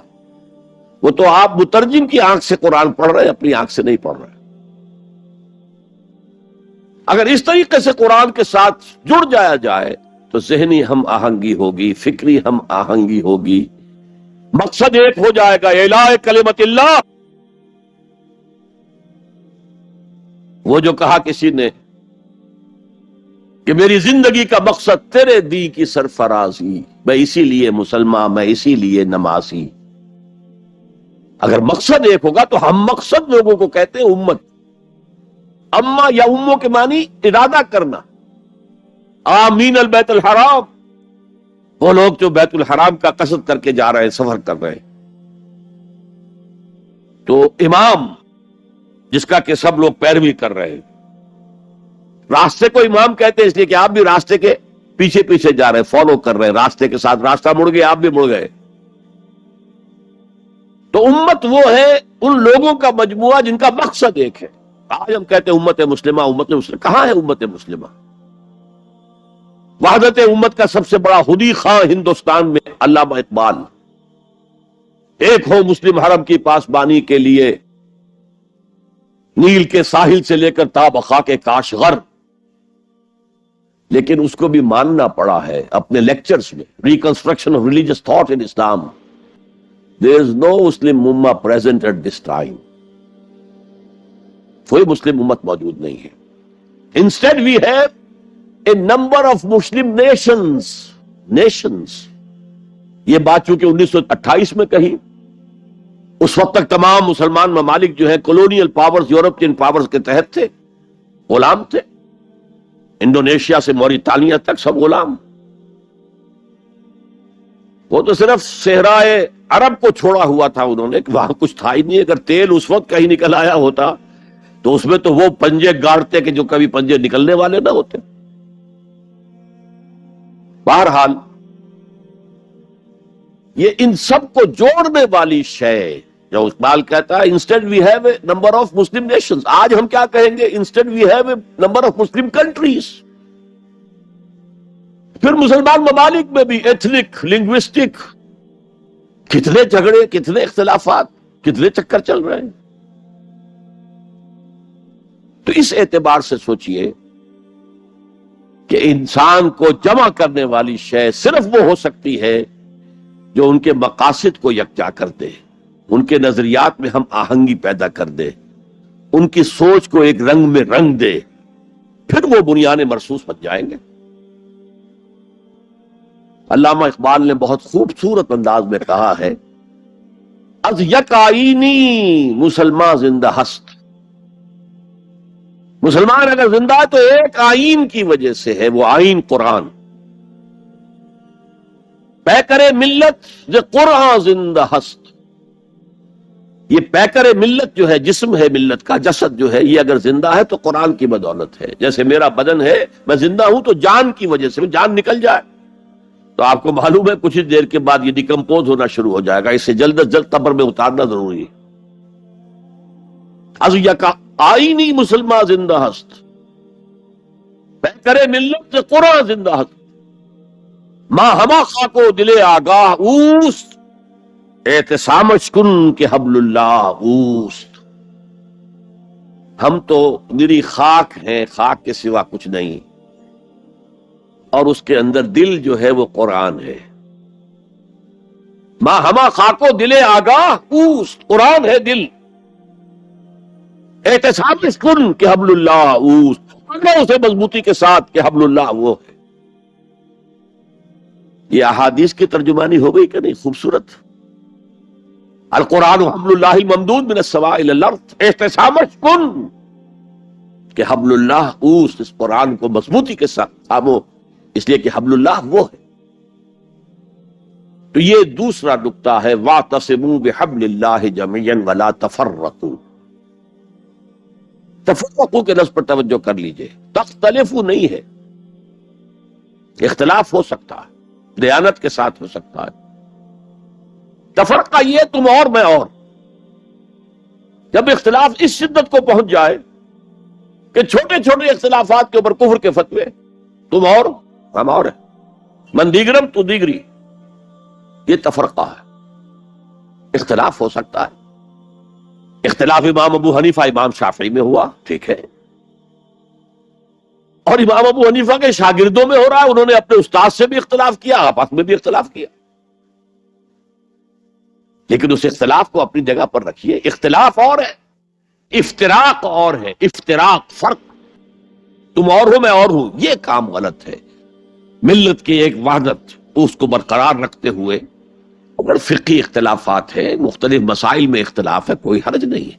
وہ تو آپ مترجم کی آنکھ سے قرآن پڑھ رہے ہیں، اپنی آنکھ سے نہیں پڑھ رہے. اگر اس طریقے سے قرآن کے ساتھ جڑ جایا جائے تو ذہنی ہم آہنگی ہوگی، فکری ہم آہنگی ہوگی، مقصد ایک ہو جائے گا، اعلاء کلمت اللہ. وہ جو کہا کسی نے کہ میری زندگی کا مقصد تیرے دی کی سرفرازی، میں اسی لیے مسلمان، میں اسی لیے نمازی. اگر مقصد ایک ہوگا تو ہم مقصد لوگوں کو کہتے ہیں امت. اما یا اموں کے معنی ارادہ کرنا. آمین البیت الحرام، وہ لوگ جو بیت الحرام کا قصد کر کے جا رہے ہیں، سفر کر رہے ہیں. تو امام جس کا کہ سب لوگ پیروی کر رہے ہیں، راستے کو امام کہتے ہیں اس لیے کہ آپ بھی راستے کے پیچھے پیچھے جا رہے ہیں، فالو کر رہے ہیں راستے کے ساتھ. راستہ مڑ گیا، آپ بھی مڑ گئے. تو امت وہ ہے ان لوگوں کا مجموعہ جن کا مقصد ایک ہے. آج ہم کہتے ہیں امت مسلمہ، امت مسلمہ. کہاں ہے امت مسلمہ؟ وحدت امت کا سب سے بڑا خودی خواہ ہندوستان میں علامہ اقبال، ایک ہو مسلم حرم کی پاسبانی کے لیے، نیل کے ساحل سے لے کر تا بخاک کاشغر. لیکن اس کو بھی ماننا پڑا ہے اپنے لیکچرز میں، reconstruction of religious thought in Islam. There is no Muslim Ummah present at this time. کوئی مسلم امت موجود نہیں ہے. Instead we have a number of Muslim nations. یہ بات چونکہ 1928 میں کہی، اس وقت تک تمام مسلمان ممالک جو ہے کولونیل پاورز، یورپین پاورز کے تحت تھے، غلام تھے، انڈونیشیا سے موریتانیہ تک سب غلام. وہ تو صرف صحرائے عرب کو چھوڑا ہوا تھا انہوں نے، کہ وہاں کچھ تھا ہی نہیں. اگر تیل اس وقت کہیں نکل آیا ہوتا تو اس میں تو وہ پنجے گاڑتے کہ جو کبھی پنجے نکلنے والے نہ ہوتے. بہرحال یہ ان سب کو جوڑنے والی شے جو اقبال کہتا ہے instead we have a number of Muslim nations. آج ہم کیا کہیں گے؟ Instead we have a number of Muslim countries. پھر مسلمان ممالک میں بھی ایتھنک، لنگوسٹک، کتنے جھگڑے، کتنے اختلافات، کتنے چکر چل رہے ہیں. تو اس اعتبار سے سوچئے کہ انسان کو جمع کرنے والی شے صرف وہ ہو سکتی ہے جو ان کے مقاصد کو یکجا کر دے، ان کے نظریات میں ہم آہنگی پیدا کر دے، ان کی سوچ کو ایک رنگ میں رنگ دے، پھر وہ بنیان مرصوص بن جائیں گے. علامہ اقبال نے بہت خوبصورت انداز میں کہا ہے، از یک آئینی مسلمان زندہ ہست. مسلمان اگر زندہ ہے تو ایک آئین کی وجہ سے ہے، وہ آئین قرآن. پیکر ملت ز قرآن زندہ ہست. یہ پیکر ملت جو ہے، جسم ہے ملت کا، جسد جو ہے، یہ اگر زندہ ہے تو قرآن کی بدولت ہے. جیسے میرا بدن ہے، میں زندہ ہوں تو جان کی وجہ سے، جان نکل جائے تو آپ کو معلوم ہے کچھ ہی دیر کے بعد یہ ڈیکمپوز ہونا شروع ہو جائے گا. اسے جلد از جلد قبر میں اتارنا ضروری ہے. از یکا آئینی مسلمان زندہ ہست، پیکر ملت ز قرآن زندہ ہست. ماں ہما خاکو دل آگاہ اوست، احتسامش کن کہ حبل اللہ اوست. ہم تو نری خاک ہیں، خاک کے سوا کچھ نہیں، اور اس کے اندر دل جو ہے وہ قرآن ہے. ماں ہما خاکو دل آگاہ اوست، قرآن ہے دل. احتسامش کن کہ حبل اللہ اوست، پکڑو اسے مضبوطی کے ساتھ کہ حبل اللہ وہ ہے. یہ احادیث کی ترجمانی ہو گئی کہ نہیں؟ خوبصورت. القرآن حبل اللہ ممدود من السماء الی الارض، احتسامش کن کہ حبل اللہ اوست. اس قرآن کو مضبوطی کے ساتھ تھامو، اس لیے کہ حبل اللہ وہ ہے. تو یہ دوسرا نقطہ ہے، واعتصموا بحبل اللہ جميعا ولا تفرقوا. تفرقوا کے لفظ پر توجہ کر لیجئے. تختلفوا نہیں ہے، اختلاف ہو سکتا ہے، دیانت کے ساتھ ہو سکتا ہے. تفرقہ یہ تم اور میں اور. جب اختلاف اس شدت کو پہنچ جائے کہ چھوٹے چھوٹے اختلافات کے اوپر کفر کے فتوے، تم اور ہم اور ہیں، من دیگرم تو دیگری، یہ تفرقہ ہے. اختلاف ہو سکتا ہے. اختلاف امام ابو حنیفہ امام شافعی میں ہوا، ٹھیک ہے، اور امام ابو حنیفہ کے شاگردوں میں ہو رہا ہے، انہوں نے اپنے استاد سے بھی اختلاف کیا، آپس میں بھی اختلاف کیا. لیکن اس اختلاف کو اپنی جگہ پر رکھیے. اختلاف اور ہے، افتراق اور ہے. افتراق، فرق، تم اور ہو میں اور ہوں، یہ کام غلط ہے. ملت کی ایک وحدت اس کو برقرار رکھتے ہوئے اگر فقہی اختلافات ہیں، مختلف مسائل میں اختلاف ہے، کوئی حرج نہیں ہے.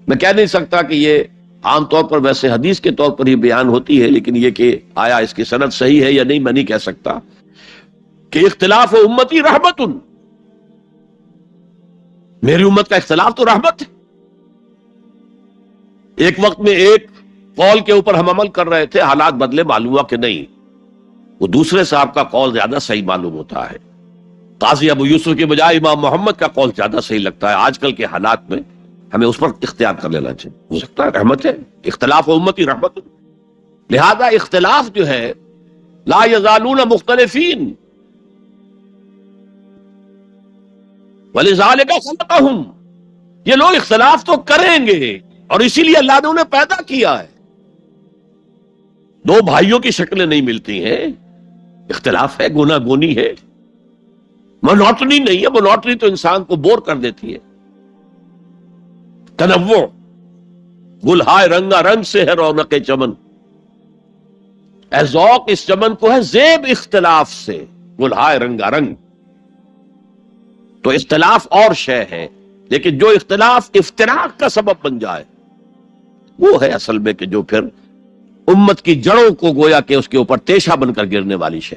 میں کہہ نہیں سکتا کہ یہ عام طور پر ویسے حدیث کے طور پر ہی بیان ہوتی ہے، لیکن یہ کہ آیا اس کی سند صحیح ہے یا نہیں میں نہیں کہہ سکتا. کہ اختلاف امتی رحمت، میری امت کا اختلاف تو رحمت ہے. ایک وقت میں ایک قول کے اوپر ہم عمل کر رہے تھے، حالات بدلے، معلوم ہوا کہ نہیں، وہ دوسرے صاحب کا قول زیادہ صحیح معلوم ہوتا ہے. قاضی ابو یوسف کے بجائے امام محمد کا قول زیادہ صحیح لگتا ہے. آج کل کے حالات میں ہمیں اس پر اختیار کر لینا چاہیے. ہو سکتا ہے رحمت ہے، اختلاف امتی رحمت. لہذا اختلاف جو ہے، لا یزالون مختلفین وَلِذَلِكَ خَلَقَهُمْ، یہ لوگ اختلاف تو کریں گے، اور اسی لیے اللہ نے انہیں پیدا کیا ہے. دو بھائیوں کی شکلیں نہیں ملتی ہیں، اختلاف ہے، گنا گونی ہے، مونوٹنی نہیں ہے. مونوٹنی تو انسان کو بور کر دیتی ہے. تنوع، گلہائے رنگا رنگ سے ہے رونق چمن، اے ذوق اس چمن کو ہے زیب اختلاف سے، گلہائے رنگا رنگ۔ تو اختلاف اور شے ہے، لیکن جو اختلاف افتراق کا سبب بن جائے وہ ہے اصل میں کہ جو پھر امت کی جڑوں کو گویا کہ اس کے اوپر تیشہ بن کر گرنے والی شے۔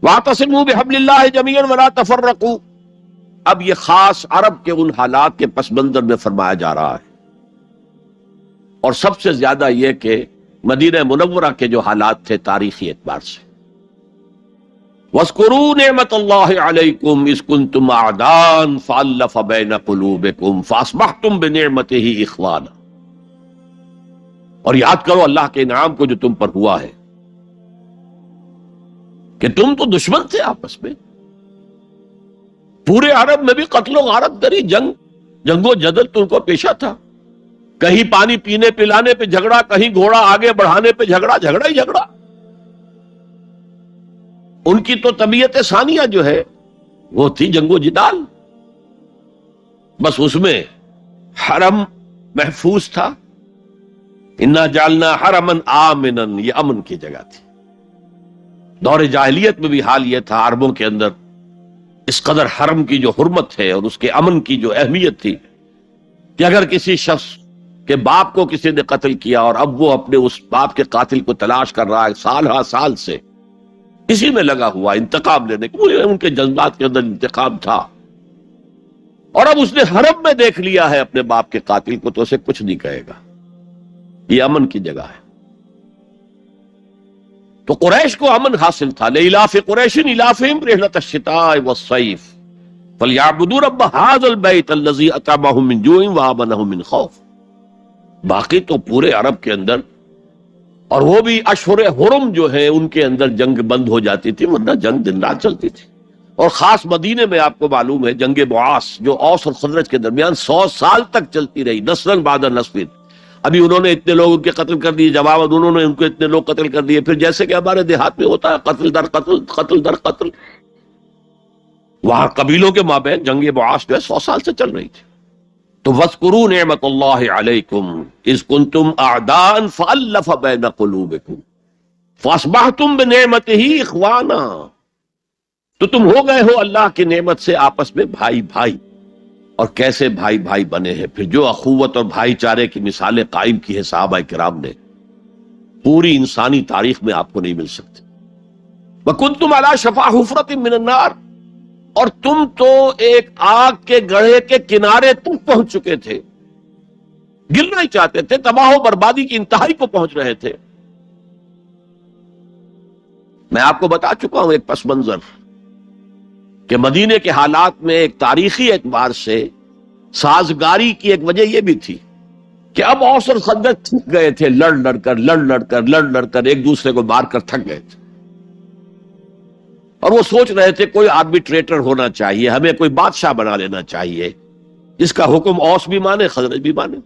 وَاعْتَصِمُوا بِحَبْلِ اللَّهِ جَمِيعًا وَلَا تَفَرَّقُوا، اب یہ خاص عرب کے ان حالات کے پس منظر میں فرمایا جا رہا ہے، اور سب سے زیادہ یہ کہ مدینہ منورہ کے جو حالات تھے تاریخی اعتبار سے۔ وَاذْكُرُوا نِعْمَةَ اللَّهِ عَلَيْكُمْ إِذْ كُنْتُمْ أَعْدَاءً فَأَلَّفَ بَيْنَ قُلُوبِكُمْ فَأَصْبَحْتُمْ بِنِعْمَتِهِ إِخْوَانًا، اور یاد کرو اللہ کے انعام کو جو تم پر ہوا ہے کہ تم تو دشمن تھے آپس میں، پورے عرب میں بھی قتل و غارت گری، جنگ و جدل تم کو پیشہ تھا، کہیں پانی پینے پلانے پہ جھگڑا، کہیں گھوڑا آگے بڑھانے پہ جھگڑا، جھگڑا ہی جھگڑا۔ ان کی تو طبیعت ثانیہ جو ہے وہ تھی جنگ و جدال، بس اس میں حرم محفوظ تھا، انا جعلنا حرما آمنا، یہ امن کی جگہ تھی۔ دور جاہلیت میں بھی حال یہ تھا، عربوں کے اندر اس قدر حرم کی جو حرمت ہے اور اس کے امن کی جو اہمیت تھی کہ اگر کسی شخص کے باپ کو کسی نے قتل کیا اور اب وہ اپنے اس باپ کے قاتل کو تلاش کر رہا ہے سال ہا سال سے، اسی میں لگا ہوا انتقام لینے کو، ان کے جذبات کے اندر انتقام تھا، اور اب اس نے حرم میں دیکھ لیا ہے اپنے باپ کے قاتل کو تو اسے کچھ نہیں کہے گا، یہ امن کی جگہ ہے۔ تو قریش کو امن حاصل تھا، لإلاف قریش إِلَافِهِمْ رِحْلَةَ الشِّتَاءِ وَالصَّيْفِ فَلْيَعْبُدُوا رَبَّ هَذَا الْبَيْتِ الَّذِي أَطْعَمَهُم مِّن جُوعٍ وَآمَنَهُم مِّن خَوْفٍ۔ باقی تو پورے عرب کے اندر، اور وہ بھی اشہر حرم جو ہے ان کے اندر جنگ بند ہو جاتی تھی، ورنہ جنگ دن رات چلتی تھی، اور خاص مدینے میں آپ کو معلوم ہے جنگ بعاث جو اوس اور خزرج کے درمیان 100 سال تک چلتی رہی، نسلاً بعد نسل۔ ابھی انہوں نے اتنے لوگ ان کے قتل کر دیے، جواب انہوں نے ان کو اتنے لوگ قتل کر دیے، پھر جیسے کہ ہمارے دیہات میں ہوتا ہے قتل در قتل، قتل در قتل، وہاں قبیلوں کے مابین جنگ بعاث جو ہے 100 سال سے چل رہی تھی۔ تو وَاذْكُرُوا نِعْمَةَ اللَّهِ عَلَيْكُمْ إِذْ كُنْتُمْ أَعْدَاءً فَأَلَّفَ بَيْنَ قُلُوبِكُمْ فَأَصْبَحْتُمْ بِنِعْمَتِهِ إِخْوَانًا، تو تم ہو گئے ہو اللہ کی نعمت سے آپس میں بھائی بھائی۔ اور کیسے بھائی بھائی بنے ہیں، پھر جو اخوت اور بھائی چارے کی مثالیں قائم کی ہیں صحابہ کرام نے، پوری انسانی تاریخ میں آپ کو نہیں مل سکتی۔ وَكُنْتُمْ عَلَى شَفَا حُفْرَةٍ مِّنَ النَّارِ، اور تم تو ایک آگ کے گڑھے کے کنارے تک پہنچ چکے تھے، گرنا ہی چاہتے تھے، تباہ و بربادی کی انتہائی کو پہنچ رہے تھے۔ میں آپ کو بتا چکا ہوں ایک پس منظر کہ مدینے کے حالات میں ایک تاریخی اعتبار سے سازگاری کی ایک وجہ یہ بھی تھی کہ اب اوس اور خزرج تھک گئے تھے، لڑ کر ایک دوسرے کو مار کر تھک گئے تھے، اور وہ سوچ رہے تھے کوئی آربیٹریٹر ہونا چاہیے، ہمیں کوئی بادشاہ بنا لینا چاہیے جس کا حکم اوس بھی مانے خزرج بھی مانے۔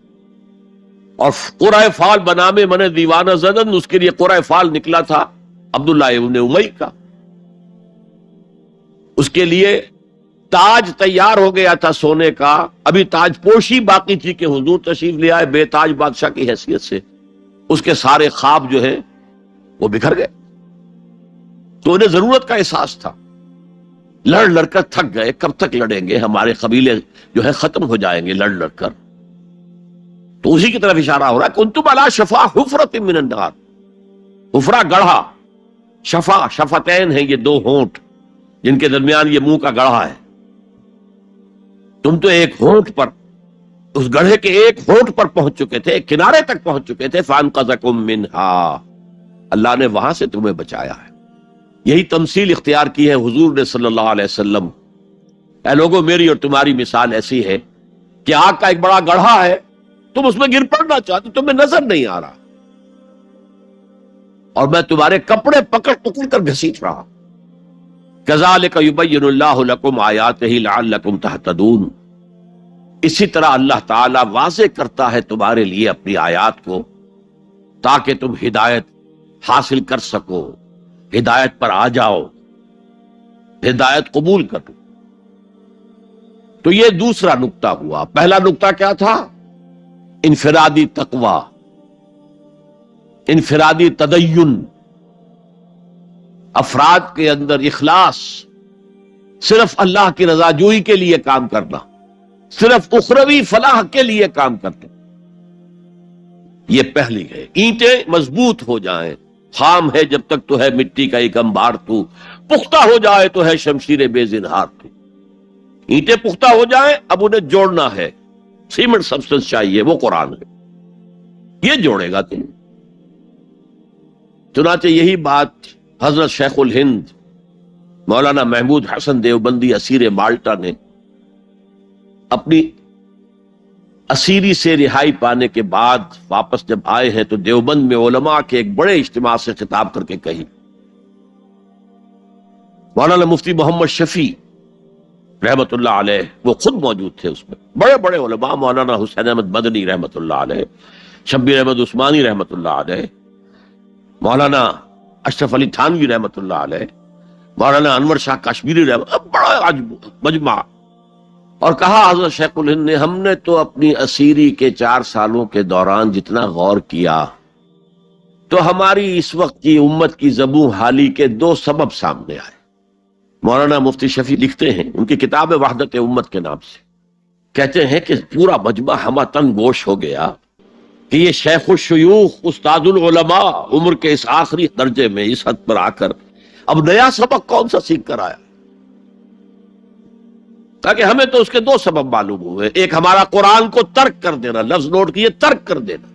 اور قرۂ فال بنامے من دیوانہ زدن، اس کے لیے قرۂ فال نکلا تھا عبداللہ ابن امی کا، اس کے لیے تاج تیار ہو گیا تھا سونے کا، ابھی تاج پوشی باقی تھی کہ حضور تشریف لے آئے بے تاج بادشاہ کی حیثیت سے، اس کے سارے خواب جو ہے وہ بکھر گئے، تو انہیں ضرورت کا احساس تھا، لڑ کر تھک گئے، کب تک لڑیں گے، ہمارے قبیلے جو ہے ختم ہو جائیں گے لڑ کر۔ تو اسی کی طرف اشارہ ہو رہا ہے، کنتم علی شفا حفرۃ من النار، حفرہ گڑھا، شفا شفتین ہیں یہ دو ہونٹ جن کے درمیان یہ منہ کا گڑھا ہے، تم تو ایک ہونٹ پر، اس گڑھے کے ایک ہونٹ پر پہنچ چکے تھے، ایک کنارے تک پہنچ چکے تھے، فانقذکم منہا، اللہ نے وہاں سے تمہیں بچایا ہے۔ یہی تمثیل اختیار کی ہے حضور نے صلی اللہ علیہ وسلم، اے لوگوں میری اور تمہاری مثال ایسی ہے کہ آگ کا ایک بڑا گڑھا ہے، تم اس میں گر پڑنا چاہتے، تمہیں نظر نہیں آ رہا، اور میں تمہارے کپڑے پکڑ کر گھسیٹ رہا۔ کذالک یبین اللہ لکم آیاتہ لعلکم تہتدون، اسی طرح اللہ تعالیٰ واضح کرتا ہے تمہارے لیے اپنی آیات کو تاکہ تم ہدایت حاصل کر سکو، ہدایت پر آ جاؤ، ہدایت قبول کرو۔ تو یہ دوسرا نقطہ ہوا۔ پہلا نقطہ کیا تھا؟ انفرادی تقوی، انفرادی تدین، افراد کے اندر اخلاص، صرف اللہ کی رضا جوئی کے لیے کام کرنا، صرف اخروی فلاح کے لیے کام کرنا، یہ پہلی ہے۔ اینٹیں مضبوط ہو جائیں، خام ہے جب تک تو ہے مٹی کا ایک انبار تو، پختہ ہو جائے تو ہے شمشیر بے زنہار تو۔ اینٹیں پختہ ہو جائیں، اب انہیں جوڑنا ہے، سیمنٹ سبسٹنس چاہیے، وہ قرآن ہے، یہ جوڑے گا تم۔ چنانچہ یہی بات حضرت شیخ الہند مولانا محمود حسن دیوبندی اسیر مالٹا نے اپنی اسیری سے رہائی پانے کے بعد واپس جب آئے ہیں تو دیوبند میں علماء کے ایک بڑے اجتماع سے خطاب کر کے کہی۔ مولانا مفتی محمد شفیع رحمت اللہ علیہ وہ خود موجود تھے اس میں، بڑے بڑے علماء، مولانا حسین احمد مدنی رحمت اللہ علیہ، شبیر احمد عثمانی رحمت اللہ علیہ، مولانا اشرف علی تھانوی رحمت اللہ علیہ، مولانا انور شاہ کشمیری رحمت، بڑا مجمع۔ اور کہا حضرت شیخ الہند نے، ہم نے تو اپنی اسیری کے 4 سالوں کے دوران جتنا غور کیا تو ہماری اس وقت کی امت کی زبوں حالی کے 2 سبب سامنے آئے۔ مولانا مفتی شفیع لکھتے ہیں، ان کی کتاب وحدت امت کے نام سے، کہتے ہیں کہ پورا مجمع ہمہ تن گوش ہو گیا کہ یہ شیخ الشیوخ استاد العلماء عمر کے اس آخری درجے میں اس حد پر آ کر اب نیا سبق کون سا سیکھ کر آیا؟ تاکہ ہمیں تو اس کے 2 سبب معلوم ہوئے، ایک ہمارا قرآن کو ترک کر دینا، لفظ نوٹ کیے، ترک کر دینا،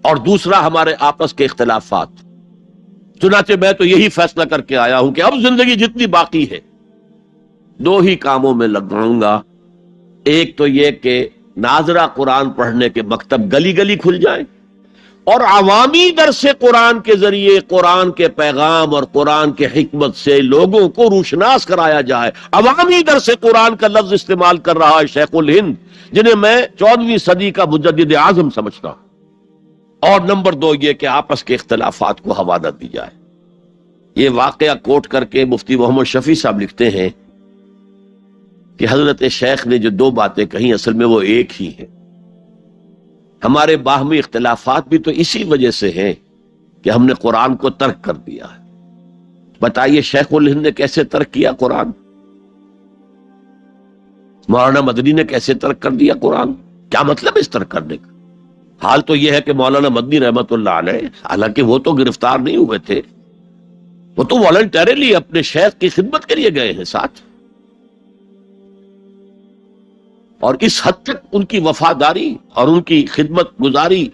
اور دوسرا ہمارے آپس کے اختلافات۔ چنانچہ میں تو یہی فیصلہ کر کے آیا ہوں کہ اب زندگی جتنی باقی ہے 2 ہی کاموں میں لگاؤں گا، ایک تو یہ کہ ناظرہ قرآن پڑھنے کے مکتب گلی گلی کھل جائیں اور عوامی درس قرآن کے ذریعے قرآن کے پیغام اور قرآن کے حکمت سے لوگوں کو روشناس کرایا جائے۔ عوامی درس قرآن کا لفظ استعمال کر رہا ہے شیخ الہند، جنہیں میں 14ویں صدی کا مجدد اعظم سمجھتا ہوں۔ اور نمبر 2 یہ کہ آپس کے اختلافات کو حوالت دی جائے۔ یہ واقعہ کوٹ کر کے مفتی محمد شفیع صاحب لکھتے ہیں کہ حضرت شیخ نے جو 2 باتیں کہیں اصل میں وہ ایک ہی ہیں۔ ہمارے باہمی اختلافات بھی تو اسی وجہ سے ہیں کہ ہم نے قرآن کو ترک کر دیا ہے۔ بتائیے شیخ الہند نے کیسے ترک کیا قرآن؟ مولانا مدنی نے کیسے ترک کر دیا قرآن؟ کیا مطلب اس ترک کرنے کا؟ حال تو یہ ہے کہ مولانا مدنی رحمت اللہ علیہ، حالانکہ وہ تو گرفتار نہیں ہوئے تھے، وہ تو والنٹریلی اپنے شیخ کی خدمت کے لیے گئے ہیں ساتھ، اور اس حد تک ان کی وفاداری اور ان کی خدمت گزاری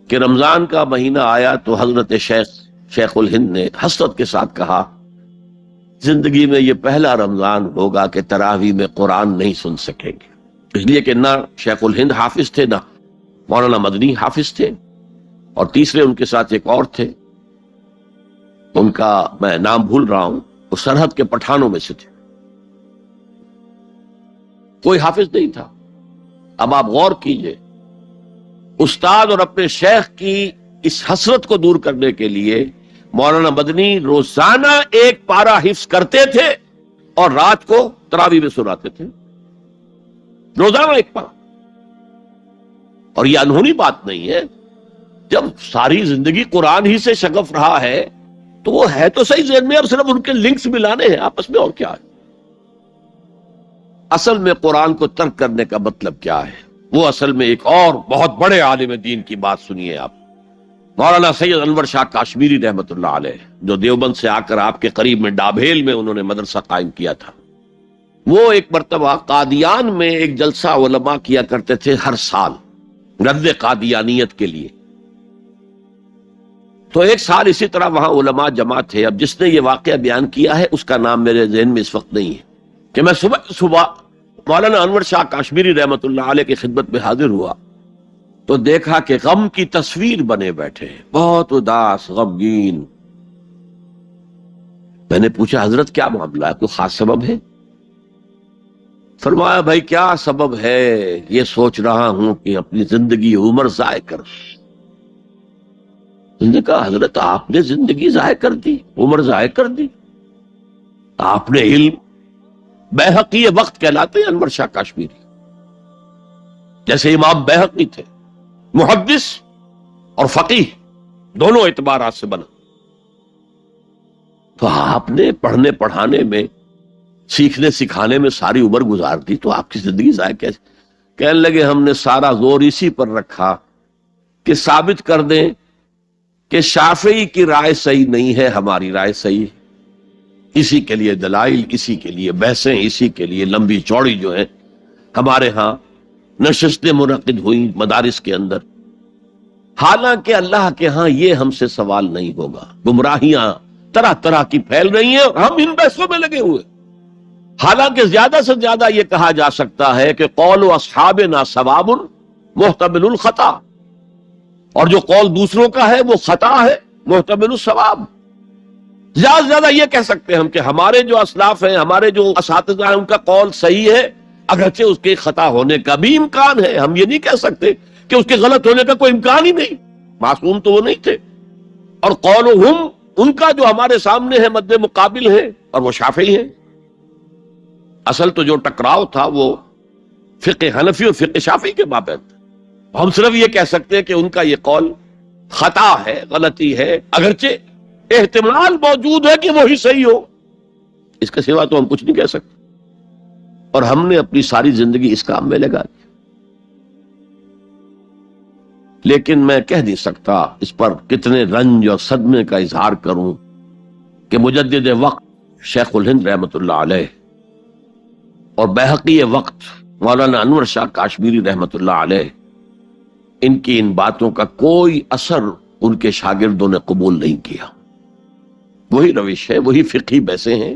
کہ رمضان کا مہینہ آیا تو حضرت شیخ الہند نے حسرت کے ساتھ کہا، زندگی میں یہ پہلا رمضان ہوگا کہ تراویح میں قرآن نہیں سن سکیں گے، اس لیے کہ نہ شیخ الہند حافظ تھے، نہ مولانا مدنی حافظ تھے، اور تیسرے ان کے ساتھ ایک اور تھے، ان کا میں نام بھول رہا ہوں، وہ سرحد کے پٹھانوں میں سے تھے، کوئی حافظ نہیں تھا۔ اب آپ غور کیجئے، استاد اور اپنے شیخ کی اس حسرت کو دور کرنے کے لیے مولانا مدنی روزانہ 1 پارہ حفظ کرتے تھے اور رات کو تراویح میں سناتے تھے، روزانہ 1 پارہ۔ اور یہ انہونی بات نہیں ہے، جب ساری زندگی قرآن ہی سے شغف رہا ہے تو وہ ہے تو صحیح ذہن میں، اب صرف ان کے لنکس ملانے ہیں آپس میں، اور کیا ہے؟ اصل میں قرآن کو ترک کرنے کا مطلب کیا ہے؟ وہ اصل میں ایک اور بہت بڑے عالم دین کی بات سنیے آپ، مولانا سید انور شاہ کشمیری رحمت اللہ علیہ، جو دیوبند سے آ کر آپ کے قریب میں ڈابھیل میں انہوں نے مدرسہ قائم کیا تھا۔ وہ ایک مرتبہ قادیان میں ایک جلسہ علماء کیا کرتے تھے ہر سال رد قادیانیت کے لیے، تو ایک سال اسی طرح وہاں علماء جمع تھے۔ اب جس نے یہ واقعہ بیان کیا ہے اس کا نام میرے ذہن میں اس وقت نہیں ہے، کہ میں صبح مولانا انور شاہ کشمیری رحمت اللہ علیہ کی خدمت میں حاضر ہوا تو دیکھا کہ غم کی تصویر بنے بیٹھے، بہت اداس، غمگین۔ میں نے پوچھا حضرت کیا معاملہ ہے، کوئی خاص سبب ہے؟ فرمایا بھائی کیا سبب ہے، یہ سوچ رہا ہوں کہ اپنی زندگی عمر ضائع کر۔ میں نے کہا حضرت آپ نے زندگی ضائع کر دی، عمر ضائع کر دی؟ آپ نے علم، بیہقی وقت کہلاتے ہیں انور شاہ کشمیری، جیسے امام بیہقی تھے، محدث اور فقیہ دونوں اعتبارات سے بنا. تو آپ نے پڑھنے پڑھانے میں، سیکھنے سکھانے میں ساری عمر گزار دی، تو آپ کی زندگی ضائع کیسے؟ کہنے لگے ہم نے سارا زور اسی پر رکھا کہ ثابت کر دیں کہ شافعی کی رائے صحیح نہیں ہے، ہماری رائے صحیح ہے. اسی کے لیے دلائل، اسی کے لیے بحثیں، اسی کے لیے لمبی چوڑی جو ہے ہمارے ہاں نشستیں منعقد ہوئی مدارس کے اندر. حالانکہ اللہ کے ہاں یہ ہم سے سوال نہیں ہوگا. گمراہیاں طرح طرح کی پھیل رہی ہیں اور ہم ان بحثوں میں لگے ہوئے. حالانکہ زیادہ سے زیادہ یہ کہا جا سکتا ہے کہ قول اصحابنا ثواب محتمل الخطا، اور جو قول دوسروں کا ہے وہ خطا ہے محتمل الثواب. زیادہ سے زیادہ یہ کہہ سکتے ہیں ہم کہ ہمارے جو اسلاف ہیں، ہمارے جو اساتذہ ہیں، ان کا قول صحیح ہے، اگرچہ اس کے خطا ہونے کا بھی امکان ہے. ہم یہ نہیں کہہ سکتے کہ اس کے غلط ہونے کا کوئی امکان ہی نہیں، معصوم تو وہ نہیں تھے. اور قولہم، ان کا جو ہمارے سامنے ہے مد مقابل ہے، اور وہ شافعی ہیں. اصل تو جو ٹکراؤ تھا وہ فقہ حنفی اور فقہ شافعی کے مابین تھا. ہم صرف یہ کہہ سکتے ہیں کہ ان کا یہ قول خطا ہے، غلطی ہے، اگرچہ احتمال موجود ہے کہ وہی صحیح ہو. اس کے سوا تو ہم کچھ نہیں کہہ سکتے. اور ہم نے اپنی ساری زندگی اس کام میں لگا دی. لیکن میں کہہ نہیں سکتا اس پر کتنے رنج اور صدمے کا اظہار کروں کہ مجدد وقت شیخ الہند رحمۃ اللہ علیہ اور بیہقی وقت مولانا انور شاہ کاشمیری رحمۃ اللہ علیہ، ان کی ان باتوں کا کوئی اثر ان کے شاگردوں نے قبول نہیں کیا. وہی روش ہے، وہی فقہی بحثیں ہیں.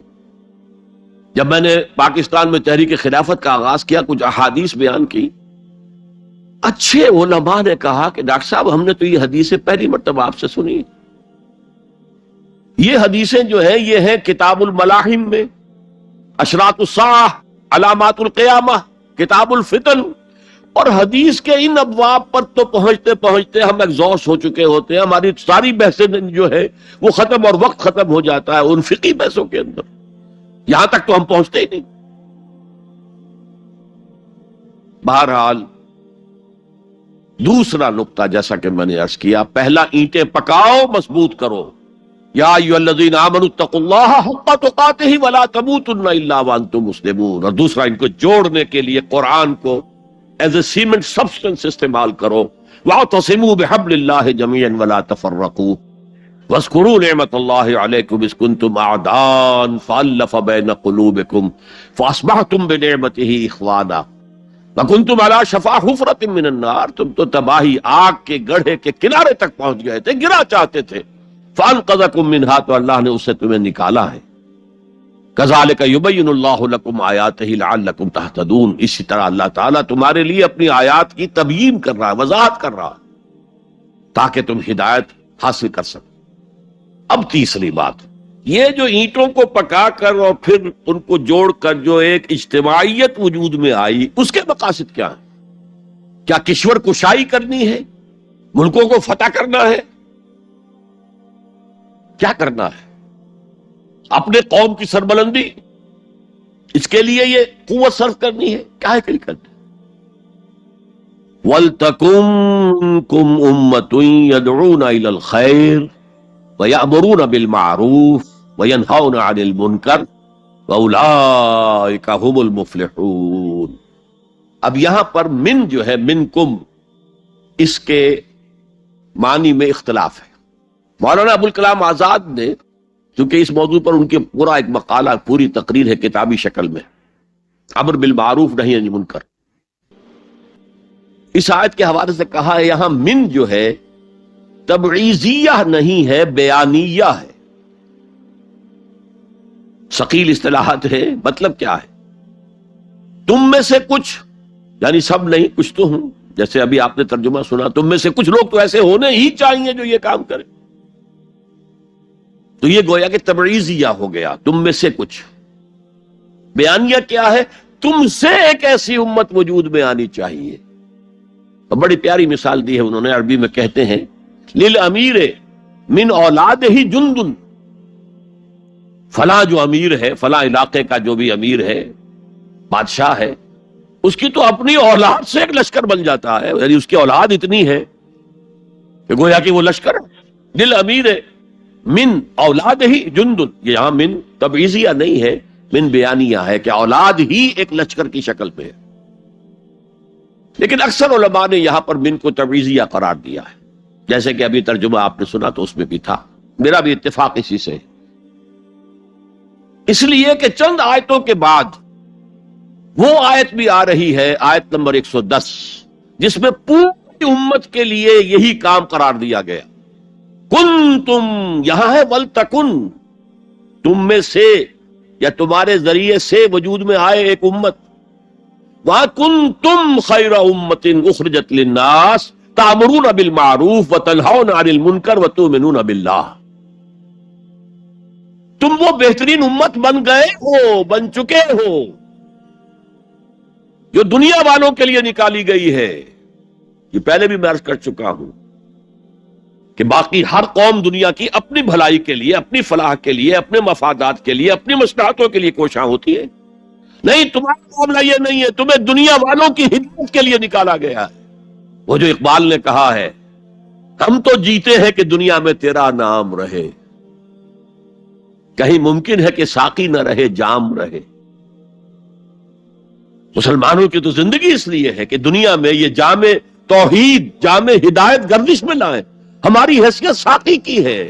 جب میں نے پاکستان میں تحریک خلافت کا آغاز کیا، کچھ احادیث بیان کی، اچھے علماء نے کہا کہ ڈاکٹر صاحب ہم نے تو یہ حدیثیں پہلی مرتبہ آپ سے سنی. یہ حدیثیں جو ہیں یہ ہیں کتاب الملاحم میں، اشراط الساعہ، علامات القیامہ، کتاب الفتن. اور حدیث کے ان ابواب پر تو پہنچتے پہنچتے ہم ایگزاسٹ ہو چکے ہوتے ہیں. ہماری ساری بحثیں جو ہے وہ ختم، اور وقت ختم ہو جاتا ہے ان فقہی بحثوں کے اندر. یہاں تک تو ہم پہنچتے ہی نہیں. بہرحال دوسرا نقطہ جیسا کہ میں نے عرض کیا، پہلا اینٹیں پکاؤ، مضبوط کرو. یا ایھا الذین آمنوا اتقوا اللہ حق تقاتہ ولا تموتن الا وانتم مسلمون. اور دوسرا ان کو جوڑنے کے لیے قرآن کو ایز اے سیمنٹ سبسٹنس استعمال کرو. واعتصموا بحبل اللہ جميعا ولا تفرقوا واذکروا نعمت اللہ علیکم اذ کنتم اعداء فالف بین قلوبکم فاصبحتم بنعمتہ اخوانا وکنتم علی شفا حفرۃ من النار. تم تو تباہی آگ کے گڑھے کے کنارے تک پہنچ گئے تھے، گرا چاہتے تھے. فانقذکم منہا، تو اللہ نے اس سے تمہیں نکالا ہے. کذالک یبین اللہ لکم آیاتہ لعلکم تہتدون. اسی طرح اللہ تعالیٰ تمہارے لیے اپنی آیات کی تبیین کر رہا ہے، وضاحت کر رہا ہے تاکہ تم ہدایت حاصل کر سکو. اب تیسری بات، یہ جو اینٹوں کو پکا کر اور پھر ان کو جوڑ کر جو ایک اجتماعیت وجود میں آئی، اس کے مقاصد کیا ہیں؟ کیا کشور کشائی کرنی ہے؟ ملکوں کو فتح کرنا ہے؟ کیا کرنا ہے؟ اپنے قوم کی سربلندی، اس کے لیے یہ قوت صرف کرنی ہے؟ کیا ہے کرنی؟ وَلْتَكُنْ مِنْكُمْ أُمَّةٌ يَدْعُونَ إِلَى الْخَيْرِ وَيَأْمُرُونَ بِالْمَعْرُوفِ وَيَنْهَوْنَ عَنِ الْمُنْكَرِ وَأُولَئِكَ هُمُ الْمُفْلِحُونَ. اب یہاں پر من جو ہے، منکم، اس کے معنی میں اختلاف ہے. مولانا ابوالکلام آزاد نے، چونکہ اس موضوع پر ان کے پورا ایک مقالہ، پوری تقریر ہے کتابی شکل میں، امر بالمعروف نہی عن المنکر، اس آیت کے حوالے سے کہا ہے یہاں من جو ہے تبعیضیہ نہیں ہے، بیانیہ ہے. ثقیل اصطلاحات ہے. مطلب کیا ہے؟ تم میں سے کچھ، یعنی سب نہیں، کچھ تو ہوں. جیسے ابھی آپ نے ترجمہ سنا، تم میں سے کچھ لوگ تو ایسے ہونے ہی چاہیے جو یہ کام کریں. تو یہ گویا کہ تبعیضیہ ہو گیا، تم میں سے کچھ. بیانیہ کیا ہے؟ تم سے ایک ایسی امت وجود میں آنی چاہیے. بڑی پیاری مثال دی ہے انہوں نے، عربی میں کہتے ہیں للامیر من اولاد ہی جندن. فلاں جو امیر ہے، فلاں علاقے کا جو بھی امیر ہے، بادشاہ ہے، اس کی تو اپنی اولاد سے ایک لشکر بن جاتا ہے، یعنی اس کی اولاد اتنی ہے کہ گویا کہ وہ لشکر دل امیر ہے. من اولاد ہی جندن، یہ یہاں من تبعیضیہ نہیں ہے، من بیانیہ ہے کہ اولاد ہی ایک لشکر کی شکل میں ہے. لیکن اکثر علماء نے یہاں پر من کو تبعیضیہ قرار دیا ہے، جیسے کہ ابھی ترجمہ آپ نے سنا تو اس میں بھی تھا، میرا بھی اتفاق اسی سے. اس لیے کہ چند آیتوں کے بعد وہ آیت بھی آ رہی ہے، آیت نمبر 110، جس میں پوری امت کے لیے یہی کام قرار دیا گیا. کن تم، یہاں ہے ولتکن، تم میں سے یا تمہارے ذریعے سے وجود میں آئے ایک امت. وہاں کن تم خیر امت اخرجت للناس تأمرون بالمعروف وتنہون عن المنکر وتؤمنون باللہ. تم وہ بہترین امت بن گئے ہو، بن چکے ہو، جو دنیا والوں کے لیے نکالی گئی ہے. یہ پہلے بھی میں عرض کر چکا ہوں کہ باقی ہر قوم دنیا کی اپنی بھلائی کے لیے، اپنی فلاح کے لیے، اپنے مفادات کے لیے، اپنی مصلحتوں کے لیے کوشاں ہوتی ہے. نہیں، تمہارا معاملہ یہ نہیں ہے، تمہیں دنیا والوں کی ہدایت کے لیے نکالا گیا ہے. وہ جو اقبال نے کہا ہے، ہم تو جیتے ہیں کہ دنیا میں تیرا نام رہے، کہیں ممکن ہے کہ ساقی نہ رہے جام رہے. مسلمانوں کی تو زندگی اس لیے ہے کہ دنیا میں یہ جام توحید، جام ہدایت گردش میں لائیں. ہماری حیثیت ساقی کی ہے.